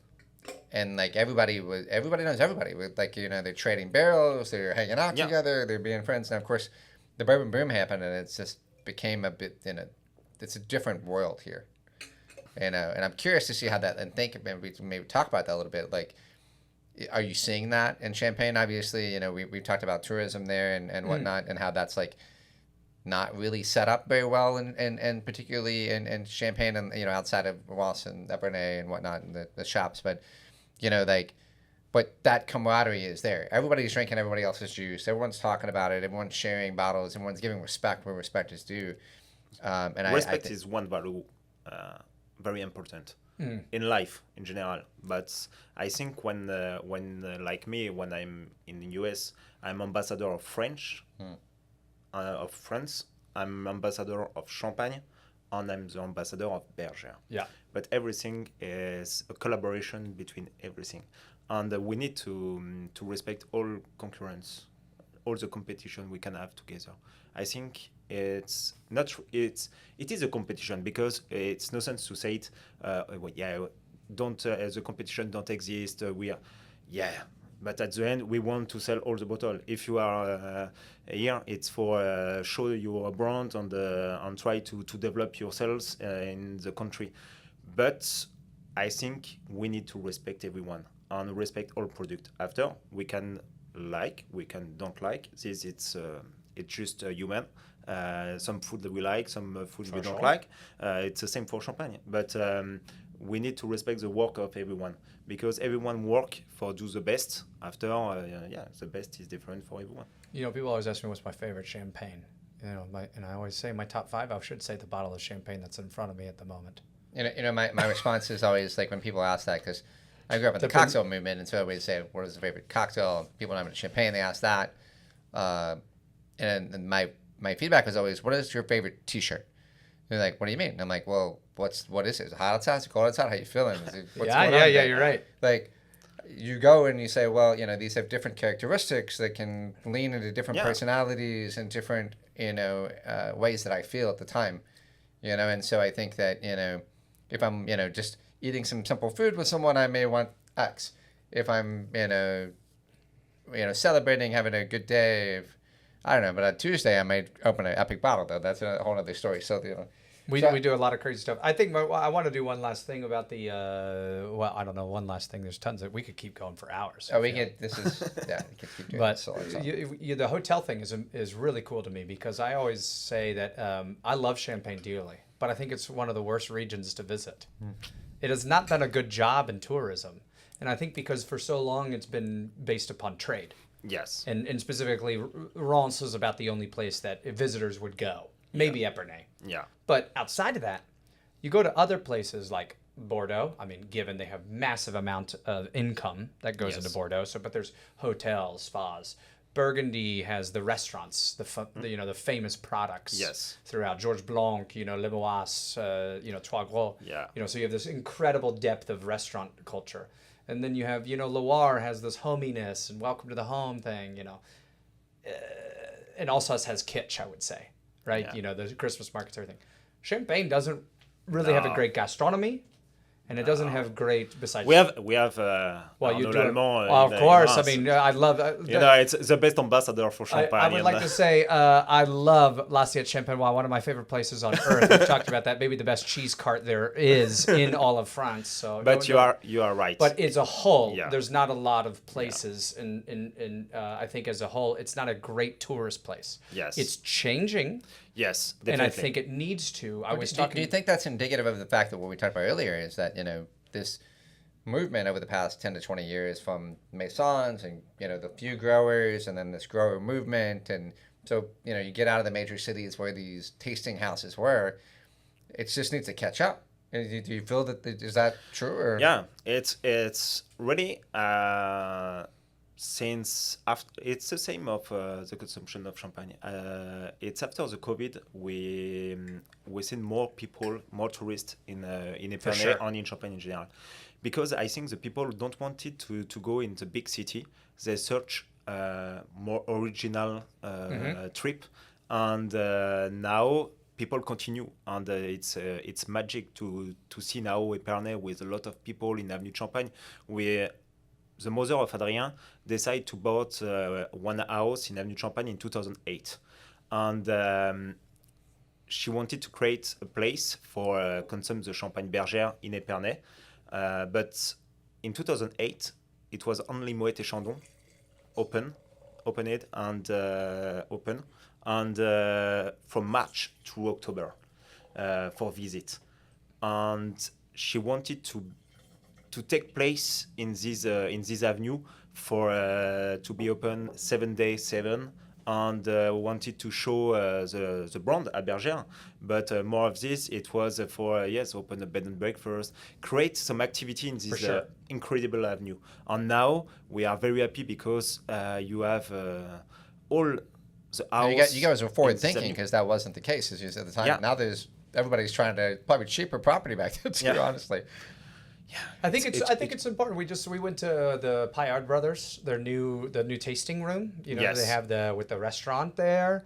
And everybody knows everybody. They're trading barrels, they're hanging out together, they're being friends. And of course, the bourbon boom happened, and it's just became a bit it's a different world here. And I'm curious to see how that, and maybe talk about that a little bit. Like, are you seeing that in Champagne? Obviously, we've talked about tourism there and whatnot, and how that's not really set up very well, and particularly in Champagne and outside of Ross and Epernay and whatnot, and the shops. But but that camaraderie is there. Everybody's drinking everybody else's juice. Everyone's talking about it. Everyone's sharing bottles. Everyone's giving respect where respect is due. And Respect I is one value very important in life in general. But I think when like me, when I'm in the US, I'm ambassador of French. Of France, I'm ambassador of Champagne, and I'm the ambassador of Bergère. Yeah. But everything is a collaboration between everything, and we need to respect all concurrents, all the competition we can have together. I think it is a competition, because it's no sense to say it. The competition don't exist. But at the end, we want to sell all the bottle. If you are here, it's for show your brand and try to develop your sales in the country. But I think we need to respect everyone and respect all product. After, we can don't like. This it's just human. Some food that we like, some food we don't like. It's the same for champagne. But we need to respect the work of everyone because everyone work for do the best. After, the best is different for everyone. You know, people always ask me what's my favorite champagne. You know, and I always say my top 5. I should say the bottle of champagne that's in front of me at the moment. My response is always like when people ask that, because I grew up in the cocktail movement, and so I always say, what is the favorite cocktail? People know champagne, they ask that. And my feedback was always, what is your favorite T-shirt? They're like, what do you mean? And I'm like, well, what is it? Is it hot outside? Is it cold outside? How you feeling? What's going on? Yeah, you're right. Like, you go and you say, well, these have different characteristics that can lean into different personalities and different, ways that I feel at the time, and so I think that, if I'm, just eating some simple food with someone, I may want X. If I'm, celebrating, having a good day, I don't know, but on Tuesday I might open an epic bottle, though. That's a whole other story. So, we do a lot of crazy stuff. I think I want to do one last thing about the, I don't know, one last thing. There's tons of, we could keep going for hours. Oh, we could keep doing but this. The hotel thing is really cool to me because I always say that I love Champagne dearly, but I think it's one of the worst regions to visit. It has not done a good job in tourism. And I think because for so long it's been based upon trade. Yes. And specifically, Reims is about the only place that visitors would go. Maybe Epernay. Yeah. But outside of that, you go to other places like Bordeaux. I mean, given they have massive amount of income that goes into Bordeaux. But there's hotels, spas. Burgundy has the restaurants, the famous products throughout. Georges Blanc, Limois, Trois Gros. Yeah. So you have this incredible depth of restaurant culture. And then you have, Loire has this hominess and welcome to the home thing, and also has kitsch, I would say, right? Yeah. The Christmas markets, everything. Champagne doesn't really have a great gastronomy, and it doesn't have great, besides... We have you do Allemand, of course. I mean, I love... it's the best ambassador for champagne. I would like to say I love L'Assiette Champenois, one of my favorite places on earth. We've talked about that. Maybe the best cheese cart there is in all of France. So, but you are right. But as a whole, there's not a lot of places, and I think as a whole, it's not a great tourist place. Yes. It's changing. Yes, definitely. And I think it needs to. Do you think that's indicative of the fact that what we talked about earlier is that, this movement over the past 10 to 20 years from maisons and, the few growers and then this grower movement. And so, you get out of the major cities where these tasting houses were, it just needs to catch up. Do you feel that, is that true? Or? Yeah, it's really... since after, it's the same of the consumption of champagne. It's after the COVID we seen more people, more tourists in Epernay and in Champagne in general, because I think the people don't want it to go in the big city. They search more original trip, and now people continue, and it's magic to see now Epernay with a lot of people in Avenue Champagne. The mother of Adrien decided to bought one house in Avenue Champagne in 2008. And she wanted to create a place for consume the champagne Bergère in Epernay. But in 2008, it was only Moët et Chandon open. And from March to October for visit. And she wanted to take place in this avenue for to be open 7 days 7, and wanted to show the brand at Bergère, but more of this it was for open a bed and breakfast, create some activity in this incredible avenue. And now we are very happy because you have all the house. You guys were forward thinking because that wasn't the case as you said at the time. Yeah. Now everybody's trying to probably cheaper property back then too, honestly. Yeah, I think it's important. We went to the Paillard Brothers, the new tasting room. They have with the restaurant there.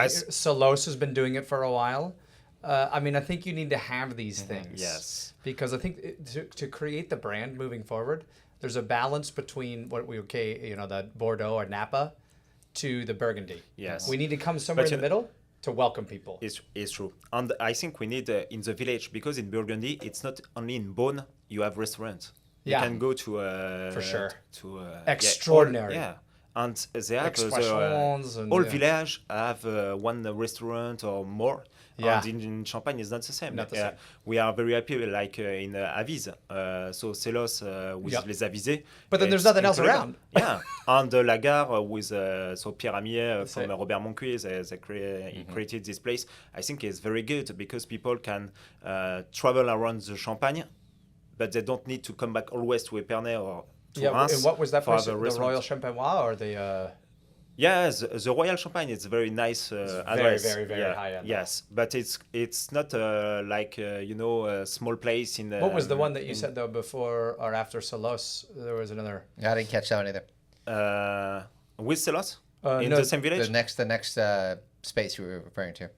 Solos has been doing it for a while. I mean, I think you need to have these things. Yes. Because I think to create the brand moving forward, there's a balance between the Bordeaux or Napa to the Burgundy. Yes. We need to come somewhere But in the middle to welcome people. It's true. And I think we need in the village, because in Burgundy, it's not only in Beaune, you have restaurants. Yeah. You can go to... For sure. To, Extraordinary. Yeah. And they have Expressions and, all yeah. village have one restaurant or more. Yeah. And in Champagne, it's not the same. Not the same. We are very happy, like in Avise. So Celos with Yep. Les Avisés. But then there's It's nothing else incredible. around. Yeah. And La Gare with Pierre Amier from it. Robert Moncuy, he created this place. I think it's very good because people can travel around the Champagne, but they don't need to come back always to Épernay or to Reims. And what was that for place? the The restaurant. Royal Champenois or the... Yeah, the Royal Champagne is a very nice address. very, very yeah, high end. Yes, but it's not like a small place in. What was the one that you said though before or after Salos? There was another. Yeah, I didn't catch that one either. With Celos in no, the same village. The next space you were referring to.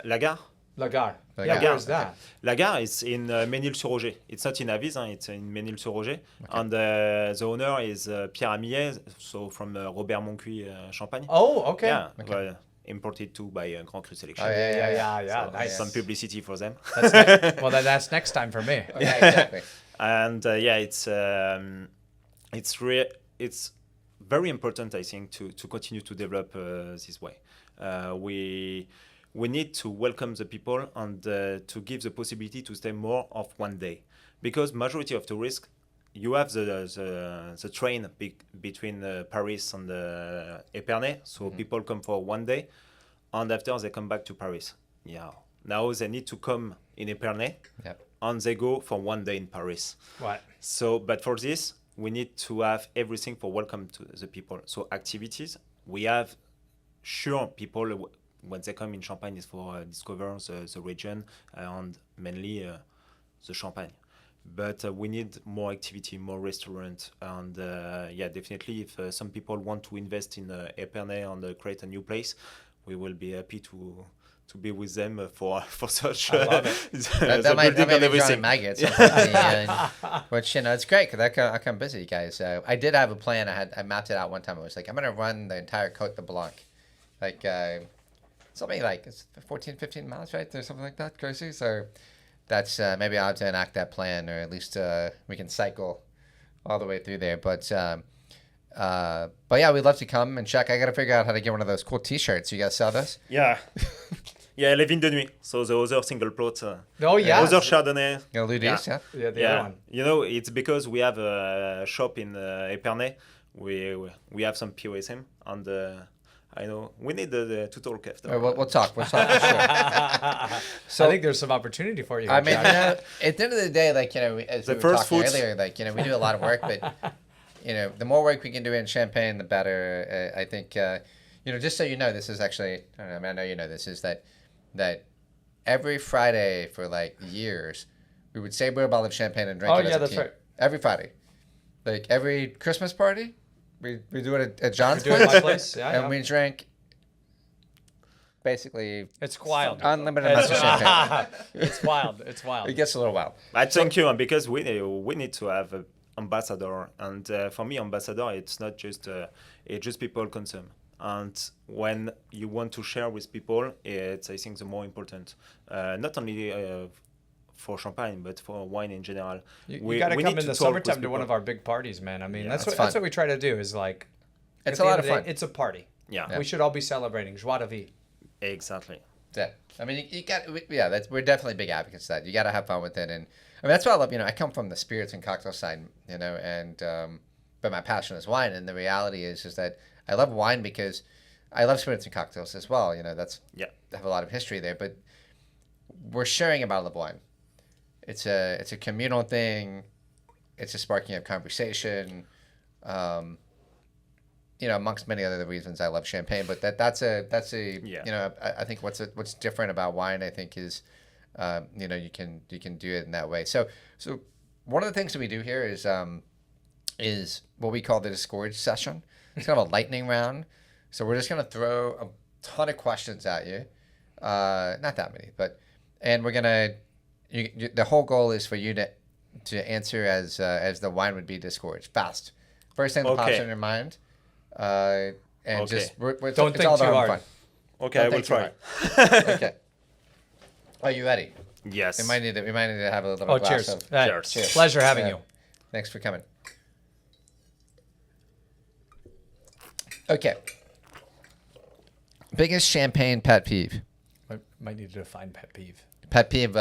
La Gare. La Gare. La Yeah, Gare, where's that? La Gare is in Ménil-sur-Oger. It's not in Avise, it's in Ménil-sur-Oger. And the owner is Pierre Amier, so from Robert Moncuy Champagne. Oh, okay. Yeah, well, imported too by Grand Cru Selection. Oh, yeah. Yeah. So Nice. some publicity for them. Well, then that's next time for me. Yeah, exactly. And it's very important, I think, to continue to develop this way. We need to welcome the people and to give the possibility to stay more of one day, because majority of tourists, you have the train between Paris and Épernay, so people come for one day, and after they come back to Paris. Yeah, now they need to come in Épernay, Yep. and they go for one day in Paris. What? So, but for this, we need to have everything for welcome to the people. So activities, we have sure people when they come in Champagne is for discover the region and mainly the Champagne. But we need more activity, more restaurant, and definitely if some people want to invest in Épernay and create a new place, we will be happy to be with them for such. I love it. That might be drawing maggots. Which, it's great because I come visit you guys. I did have a plan. I mapped it out one time. I was like, I'm going to run the entire Côte de Blanc. Like, something like it's 14, 15 miles, right? There's something like that, crazy. So that's maybe I'll have to enact that plan, or at least we can cycle all the way through there. But yeah, we'd love to come and check. I got to figure out how to get one of those cool T-shirts. You guys sell those? Yeah. Yeah, Les Vignes de Nuit. So the other single plot. Oh, yeah. Other Chardonnay. Ludis, yeah. Yeah, the other one. It's because we have a shop in Épernay. We have some POSM, and I know we need to talk after. We'll talk. We'll talk for sure. So I think there's some opportunity for you. I mean, Josh. at the end of the day, like, as The we were first talking foods. earlier, like, we do a lot of work, but, the more work we can do in Champagne, the better. I think, just so you know, this is actually, I know you know this, is that every Friday for, like, years, we would saber a bottle of champagne and drink it as a that's team. right. Every Friday. Like, every Christmas party, we do it at John's Do it at place. my place. Yeah, And we drank basically It's wild. unlimited amounts of champagne. It's wild. It's wild. It gets a little wild. I thank you, and because we need to have an ambassador, and for me, ambassador, it's not just it's just people consume. And when you want to share with people, it's I think the more important, not only for champagne but for wine in general. You got to come in the summertime to one of our big parties, man. I mean, that's what we try to do. Is like, It's at a the lot end of the day, fun. It's a party. Yeah. We should all be celebrating joie de vivre. Exactly. Yeah, I mean, you got, we're definitely big advocates of that. You got to have fun with it, and I mean that's why I love. I come from the spirits and cocktail side, and but my passion is wine, and the reality is that I love wine because I love spirits and cocktails as well. That's I have a lot of history there, but we're sharing a bottle of wine. It's a communal thing. It's a sparking of conversation. Amongst many other reasons I love champagne, but that's a I think what's different about wine, I think, is you can do it in that way. So one of the things that we do here is what we call the discourage session. It's kind of a lightning round. So we're just gonna throw a ton of questions at you, not that many, and we're gonna. The whole goal is for you to to answer as the wine would be disgorged. Fast. First thing that pops Okay. in your mind. And Okay. just Don't it's think all too about hard. fun. Okay, Don't I will think too try. Okay. Are you ready? Yes. We might need to have a little Oh, glass cheers. of. Hey, Cheers. Pleasure having Yeah. you. Thanks for coming. Okay. Biggest champagne pet peeve. Might need to define pet peeve. Pet peeve.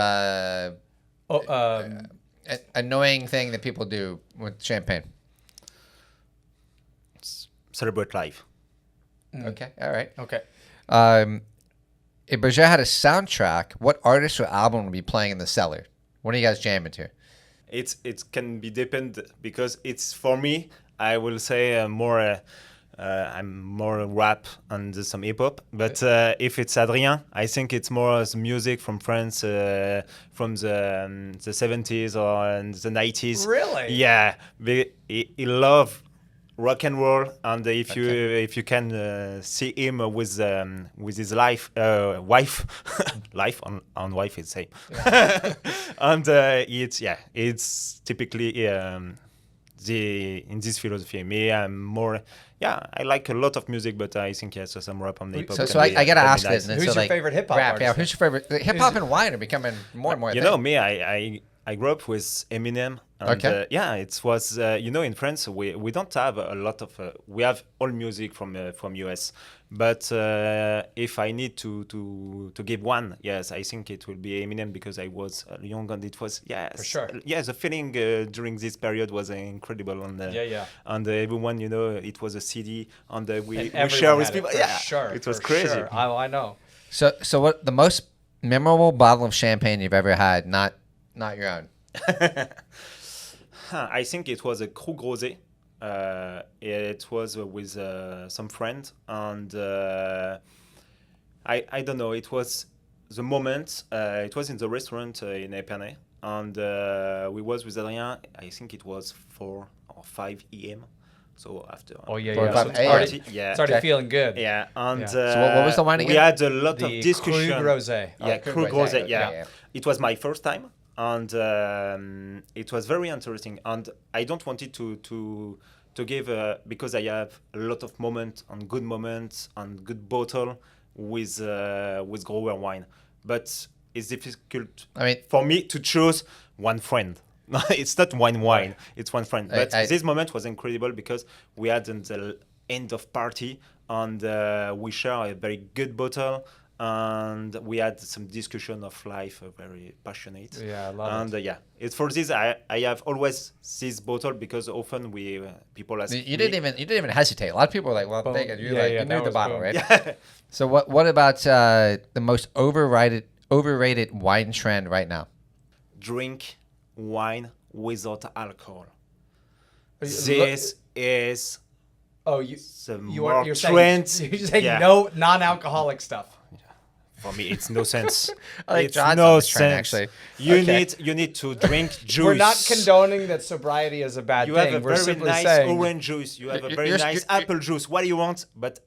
Annoying thing that people do with champagne. Celebrate life. Okay. All right. Okay. If Bergere had a soundtrack, what artist or album would be playing in the cellar? What are you guys jamming to? It can be depend because it's for me. I will say more. I'm more rap and some hip hop. But if it's Adrien, I think it's more the music from France, from the 70s or the 90s. Really? Yeah. He love rock and roll, and if you can see him with his wife life on wife is same. And it's typically in this philosophy. Me, I'm more. Yeah, I like a lot of music, but I think so some rap on the hip hop. So I gotta ask this. Nice. And Who's so, your favorite hip-hop rap, artist? Yeah, who's your favorite? Hip hop and wine are becoming more and more. You know me, I grew up with Eminem. And, Okay. it was in France we don't have a lot of we have all music from US, but if I need to give one, yes, I think it will be Eminem because I was young and it was For sure. the feeling during this period was incredible and and everyone it was a CD and we share with people. Yeah, sure. it was for crazy. Sure. I know. So what the most memorable bottle of champagne you've ever had? Not your own. I think it was a Krug Rosé. It was with some friend, and I don't know. It was the moment. It was in the restaurant in Epernay, and we was with Adrien. I think it was 4 or 5 a.m. So after. Oh yeah, Or yeah. about So it's AM. already, Yeah. it's already Okay. feeling good. Yeah, and Yeah. So what was the wine we again? had a lot The of discussion. Krug Rosé. Yeah, Krug Krug Rosé, Rosé. Yeah. yeah. It was my first time, and it was very interesting. And I don't want it to give because I have a lot of moments and good bottle with grower wine, but it's difficult. I mean, for me to choose one friend. It's not wine. It's one friend. But this moment was incredible because we had the end of party and we share a very good bottle and we had some discussion of life, very passionate. Yeah, I love it. It's for this I have always this bottle because often we people ask you didn't even hesitate. A lot of people were like, "Well, take it." You knew that the was bottle, boom. right? Yeah. So what about the most overrated wine trend right now? Drink wine without alcohol. You- This is Oh, the you're trend. saying you're saying Yeah. no non-alcoholic stuff. For me, it's no sense. I think It's John's no on this trend, sense. actually. You Okay. need to drink juice. We're not condoning that sobriety is a bad You thing. have a We're very simply nice saying orange juice. You have a You're- very you're- nice you're- apple juice. What do you want? But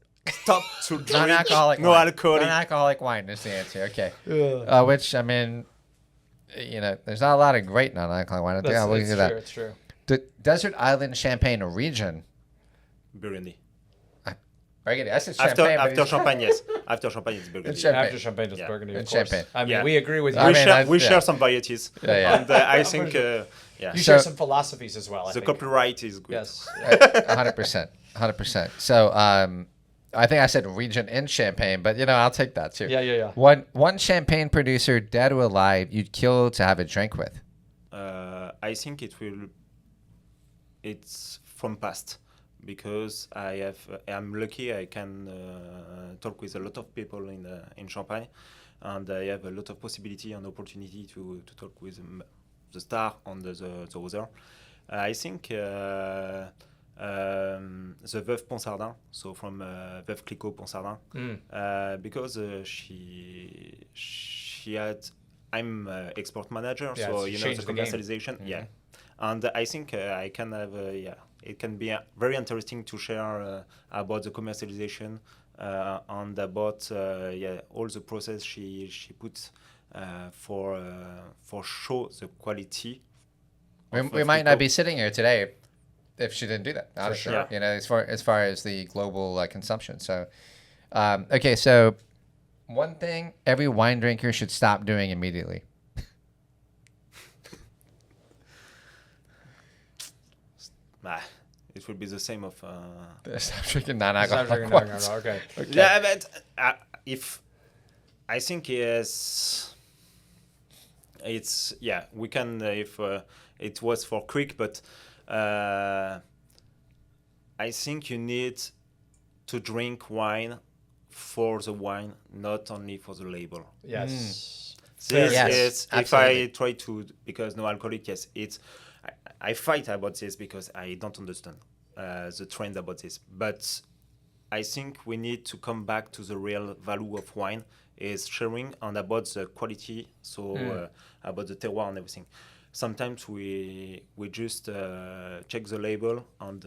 stop to drink Non-alcoholic no wine. alcohol. Non-alcoholic wine is the answer. Okay. Ugh. Which I mean, there's not a lot of great non-alcoholic wine. I think I'll look It's at true. that. It's true. The desert island champagne region. Burgundy. Burgundy. I said After champagne. but it's- champagne, yes. After champagne, it's Burgundy. It's champagne. After champagne, it's Yeah. Burgundy, of And course. champagne. I mean, Yeah. we agree with you. I mean, We yeah. share some varieties. Yeah. And I think you So- share some philosophies as well. I the think. copyright is good. Yes. 100%. 100%. So I think I said region in Champagne, but I'll take that too. Yeah. One champagne producer, dead or alive, you'd kill to have a drink with. I think it's from past because I'm lucky I can talk with a lot of people in Champagne and I have a lot of possibility and opportunity to talk with the star and the other. I think the Veuve Ponsardin, so from Veuve Clicquot Ponsardin, because she had. I'm export manager, Yeah, so it's the changed the game. commercialization. Yeah, and I think I can have. It can be very interesting to share about the commercialization and about all the process she put for show the quality We might not be sitting here today if she didn't do that. Honestly, sure. you know, as far as the global consumption. So, okay, so one thing every wine drinker should stop doing immediately. It would be the same of. Stop drinking non-alcoholic Stop drinking wines. alcohol, okay. Yeah, but if I think it's we can if it was for quick, but I think you need to drink wine for the wine, not only for the label. Yes. This Yes, is, if absolutely. I try to, because no alcoholic, yes, it's, I fight about this because I don't understand the trend about this. But I think we need to come back to the real value of wine is sharing and about the quality, so about the terroir and everything. Sometimes we just check the label and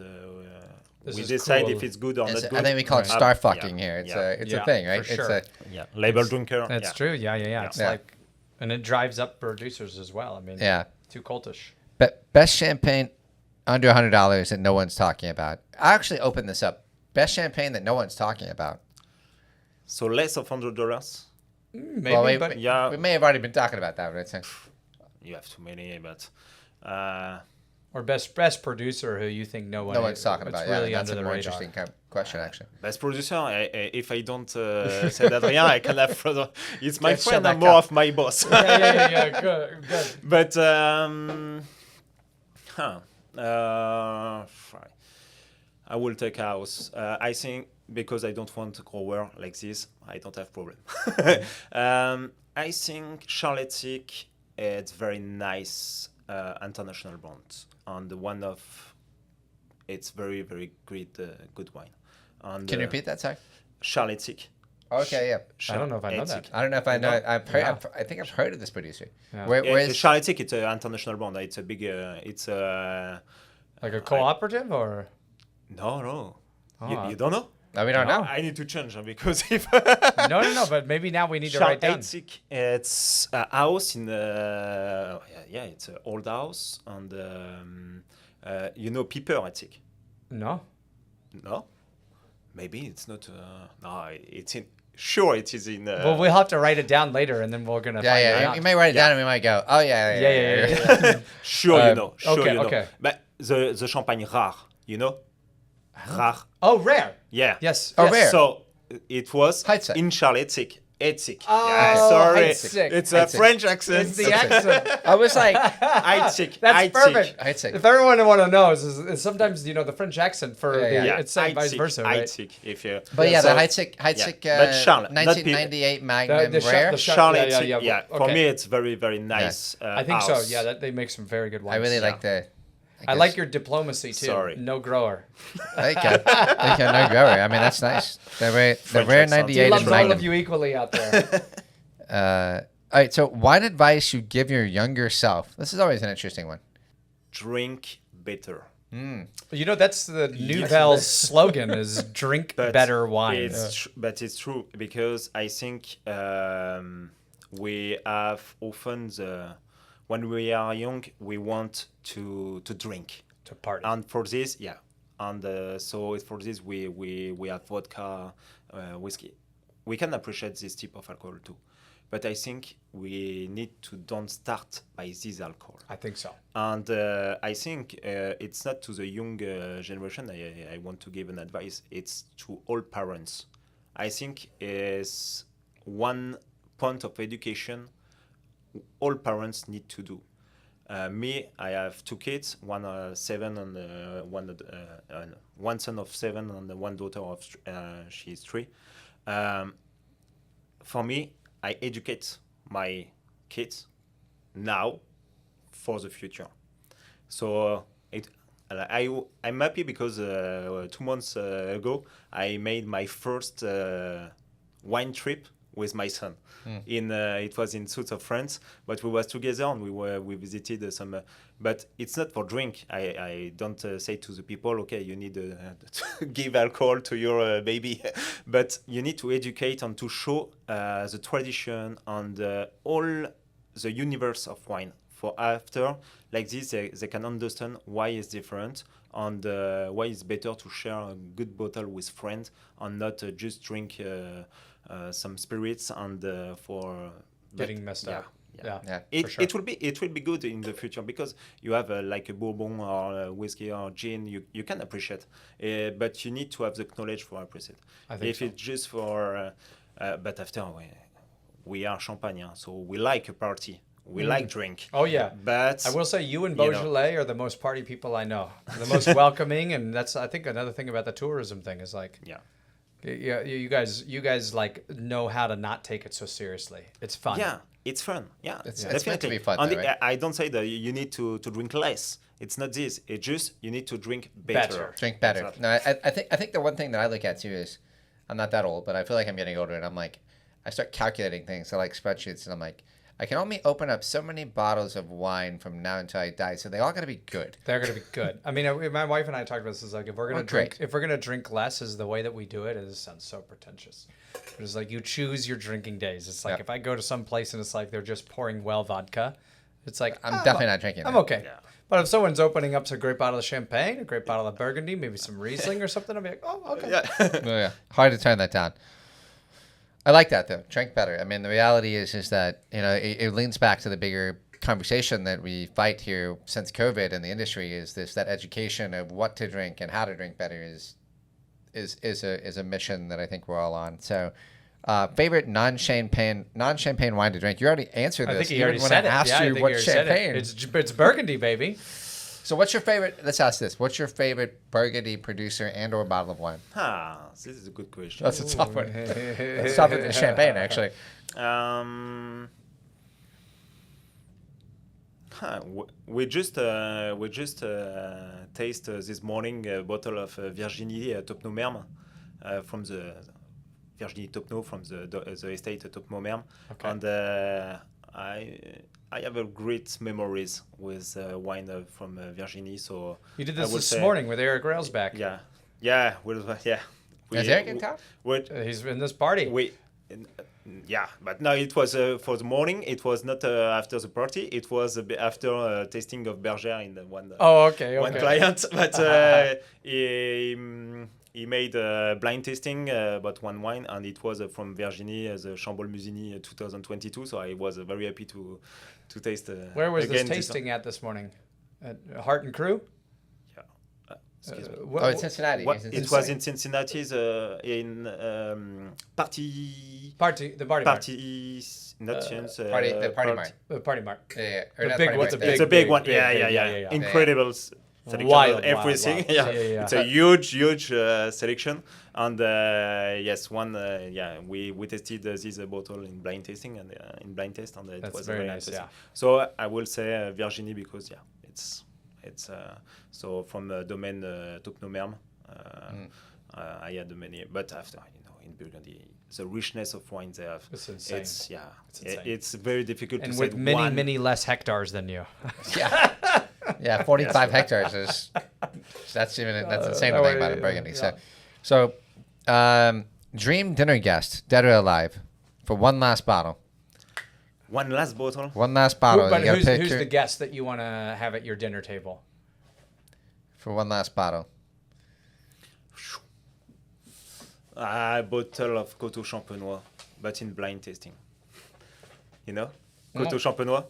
This we is decide cool. if it's good or not good. I think we call it Right. star fucking Yeah, here. It's yeah. it's Yeah, a thing, for right? sure. It's Label drinker. That's yeah. true. Yeah. It's Yeah. like, and it drives up producers as well. I mean, yeah. too cultish. But best champagne under $100 that no one's talking about. I actually opened this up. Best champagne that no one's talking about. So less of $100. Maybe, Well, but Yeah, we may have already been talking about that, but it's you have too many, but or best producer who you think no one's talking it's about. really Yeah, that's under a the more radar. interesting question, actually. best producer. If I don't say Adrien, I can have further. It's my Can't shut friend that and more cup. of my boss. yeah. Good. But I will take house. I think because I don't want a grower like this, I don't have problem. I think Charletic, it's very nice international brand, and one of it's very very great good wine. And Can you repeat that, sorry? Charletic. Okay, yeah. I don't know if I know that. I don't know if I know it. Yeah. I think I've heard of this producer. Yeah. Where is Charletic? It's an international brand. It's a big. It's a. Like a cooperative or? No. Oh. You don't know? No, we don't know. I need to change because if No. But maybe now we need to write down. Charletic, it's a house in it's an old house and Piper, I think. No. No, maybe it's not. No, it's in. Sure, it is in. Well, we'll have to write it down later, and then we're gonna find it Yeah. out. You may write it down and we might go, oh, yeah. Yeah. Sure, you know. Sure, okay, you know. okay. But the champagne rare, you know, rare. Oh, rare. Yeah. Yes. Oh, yes. rare. So it was Heidsieck. in Charletic. Heidsieck. Oh, Yeah, sorry. Heidsieck. It's a Heidsieck. French accent. It's the accent. I was like, Heidsieck. That's Heidsieck. perfect. Heidsieck. If everyone want to know, is sometimes the French accent for Yeah. it's saying vice Heidsieck, versa, right? Heidsieck, if you. but yeah, So- the Heidsieck But Charles, not 1998 Magnum The Rare. Charletic. Yeah, Yeah, for okay. me it's very very nice. I think so. house. Yeah, they make some very good wines. I really like the. I like your diplomacy too. Sorry. No grower. Thank you. No grower. I mean, that's nice. The rare accent. 98 is Loves all Magnum. of you equally out there. All right. So, wine advice you give your younger self? This is always an interesting one. Drink better. That's the Nouvel's slogan is drink But better wine. But it's true because I think we have often when we are young we want to drink, To party. and for this so for this we have vodka, whiskey. We can appreciate this type of alcohol too, but I think we need to don't start by this alcohol. I think so. And I think it's not to the young generation I want to give an advice. It's to all parents. I think is one point of education all parents need to do. Me, I have two kids, one 7 and one son of 7 and one daughter of she's 3. For me, I educate my kids now for the future. So I'm happy because 2 months ago I made my first wine trip with my son. It was in south of France, but we was together and we visited some. But it's not for drink. I don't say to the people, okay, you need to give alcohol to your baby, but you need to educate and to show the tradition and all the universe of wine for after like this, they can understand why it's different and why it's better to share a good bottle with friends and not just drink some spirits and for Getting messed up. Yeah. It will be good in the future because you have like a bourbon or a whiskey or gin you can appreciate, but you need to have the knowledge for appreciate. I think If so. it's just for, but after we are champagne, so we like a party, we like drink. Oh yeah. But I will say you and you know. Bergere are the most party people I know. The most welcoming, and that's I think another thing about the tourism thing is like yeah. you guys like know how to not take it so seriously. It's fun. Yeah, it's fun. Yeah, It's definitely. meant to be fun, And though, right? I don't say that you need to drink less. It's not this. It's just you need to drink better. Drink better. Exactly. No, I think the one thing that I look at too is, I'm not that old, but I feel like I'm getting older, and I'm like, I start calculating things. I like spreadsheets, and I'm like, I can only open up so many bottles of wine from now until I die, so they all got to be good. They're gonna be good. I mean, my wife and I talked about this. Is like if we're gonna great. drink less, is the way that we do it. It sounds so pretentious. It's like you choose your drinking days. It's like Yeah. if I go to some place and it's like they're just pouring well vodka, it's like I'm definitely not drinking I'm that. okay. Yeah. But if someone's opening up a great bottle of champagne, a great bottle of Burgundy, maybe some Riesling or something, I'll be like, oh, okay. Yeah. Oh, yeah. Hard to turn that down. I like that though. Drink better. I mean, the reality is that it leans back to the bigger conversation that we fight here since COVID in the industry. Is that education of what to drink and how to drink better is a mission that I think we're all on. So, favorite non-champagne wine to drink. You already answered I this. think he already Even when said I it. asked Yeah, I you think what he already said champagne. it. It's Burgundy, baby. So, what's your favorite? Let's ask this. What's your favorite Burgundy producer and/or bottle of wine? This is a good question. That's a tough one. It's tougher than champagne, actually. We just taste this morning a bottle of Virginie Topnomerme from the Virginie Topno from the estate Topnomerme, Okay. and I have a great memories with wine from Virginie. So You did I this would this say- morning with Eric Railsback. Yeah. Is Eric in town? He's in this party. But no, it was for the morning. It was not after the party. It was a bit after tasting of Bergère in the one. Oh, okay. One Okay. client, but he made a blind tasting about one wine, and it was from Virginie, the Chambol Musigny 2022. So I was very happy to taste. Where was again this tasting at this morning? At Heart and Crew? Excuse me. Oh, in Cincinnati. What, It's in it was in Cincinnati, in the party mart. party, not chance. the party mart. Party mart. Yeah. The not big party one, mart, the It's big- a big one. big, Yeah, big, yeah, yeah, yeah. yeah. Incredible selection Wild, of everything. wild. Yeah. Yeah. It's a huge selection. And yes, we tested this bottle in blind tasting and in blind test, and it That's was very very nice, interesting. yeah. So I will say Virginie because it's so from domaine Topnomerme. I had many, but after in Burgundy, the richness of wine they have. It's insane. It's insane. it's very difficult And to with say many, one. many less hectares than you. Yeah. Yeah, 45 hectares is that's insane to think about in Burgundy. So, dream dinner guest, dead or alive, for one last bottle. One last bottle. One last bottle. But You gotta who's pick the guest that you want to have at your dinner table? for one last bottle. A bottle of Coteau Champenois, but in blind tasting. Coteau Champenois.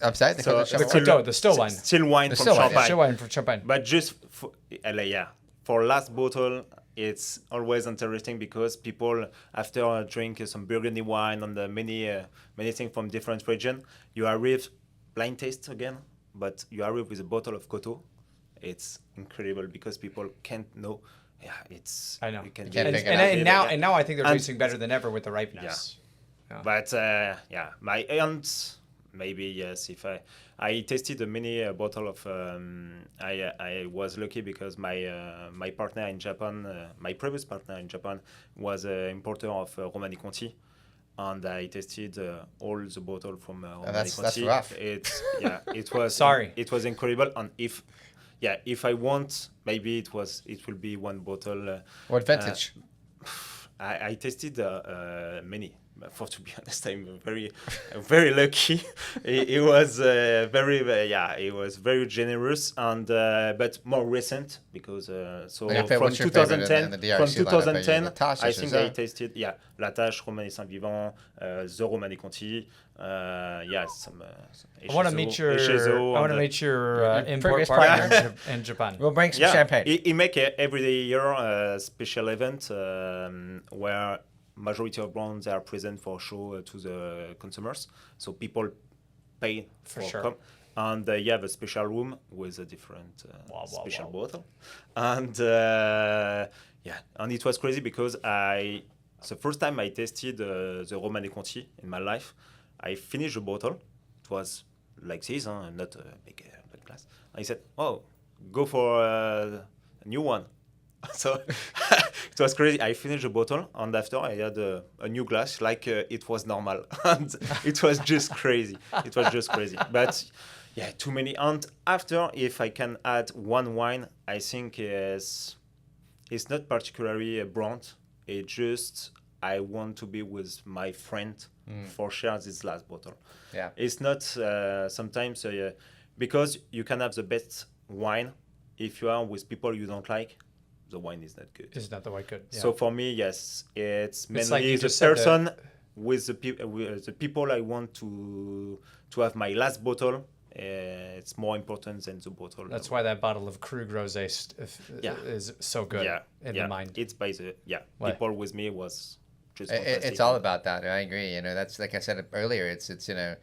I'm sorry. So The Coteau, the still wine. Still wine The from still wine, Champagne. Still wine from Champagne. But just for last bottle, it's always interesting because people after drink some Burgundy wine and many things from different region, you arrive blind taste again, but you arrive with a bottle of Coteau. It's incredible because people can't know. Yeah, it's. I know. You can And- get it. and now I think they're And- tasting better than ever with the ripeness. But my aunt, maybe yes. If I tasted a mini bottle of, I was lucky because my partner in Japan, my previous partner in Japan, was an importer of Romani Conti, and I tasted all the bottle from Romani that's Conti. rough. It was Sorry. It was incredible, and if I want, maybe it will be one bottle. What vintage? I tasted many. For to be honest, I'm very lucky. He was he was very generous and but more recent because so from what's your favorite 2010 in the DRC from lineup? 2010 La Tâche, I c'est think ça? I tasted La Tâche, Romanée Saint-Vivant, the Romanée Conti, some. I want to meet your import previous partner partner. in Japan. We'll bring some champagne. He make every year a special event where majority of brands are present for show to the consumers. So people pay for sure. come. And you have a special room with a different special bottle. And and it was crazy because the first time I tasted the Romanée Conti in my life, I finished the bottle. It was like this, not a big glass. I said, "Oh, go for a new one." So it was crazy. I finished the bottle, and after I had a new glass, like it was normal, and it was just crazy. It was just crazy. But yeah, too many. And after, if I can add one wine, I think it's not particularly a brand. It just I want to be with my friend for share this last bottle. Yeah, it's not sometimes because you can have the best wine if you are with people you don't like. The wine is not good. Is not the white good. Yeah. So for me, yes, it's mainly like you the just said person with the people I want to have my last bottle. It's more important than the bottle. That's why that bottle of Krug Rosé is so good in the mind. It's by the people with me was just. It's all about that. I agree. You know, that's like I said earlier. It's you know,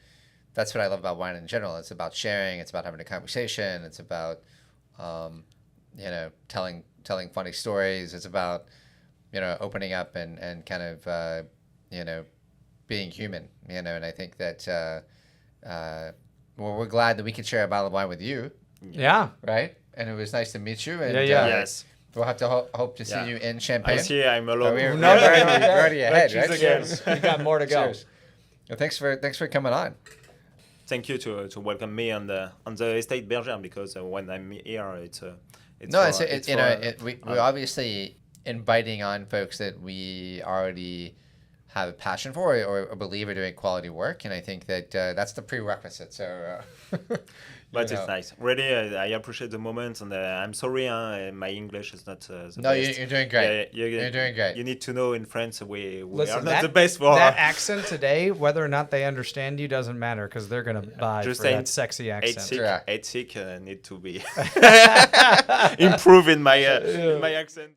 that's what I love about wine in general. It's about sharing. It's about having a conversation. It's about you know, telling funny stories. It's about, you know, opening up and kind of, you know, being human, you know, and I think that, well, we're glad that we can share a bottle of wine with you. Yeah. Right? And it was nice to meet you. And, yes. We'll have to hope to see you in Champagne. I see I'm alone. We're already ahead, right? Cheers. We got more to go. Cheers. Well, thanks for coming on. Thank you to welcome me on the estate Bergère, because when I'm here, we're obviously inviting on folks that we already have a passion for or believe are doing quality work, and I think that that's the prerequisite. So, but it's nice. Really, I appreciate the moment, and I'm sorry, my English is not the no, best. You're doing great. You're doing great. You need to know in France we Listen, are not the best for that accent today. Whether or not they understand you doesn't matter because they're gonna buy for that sexy accent. Need to be improving my accent.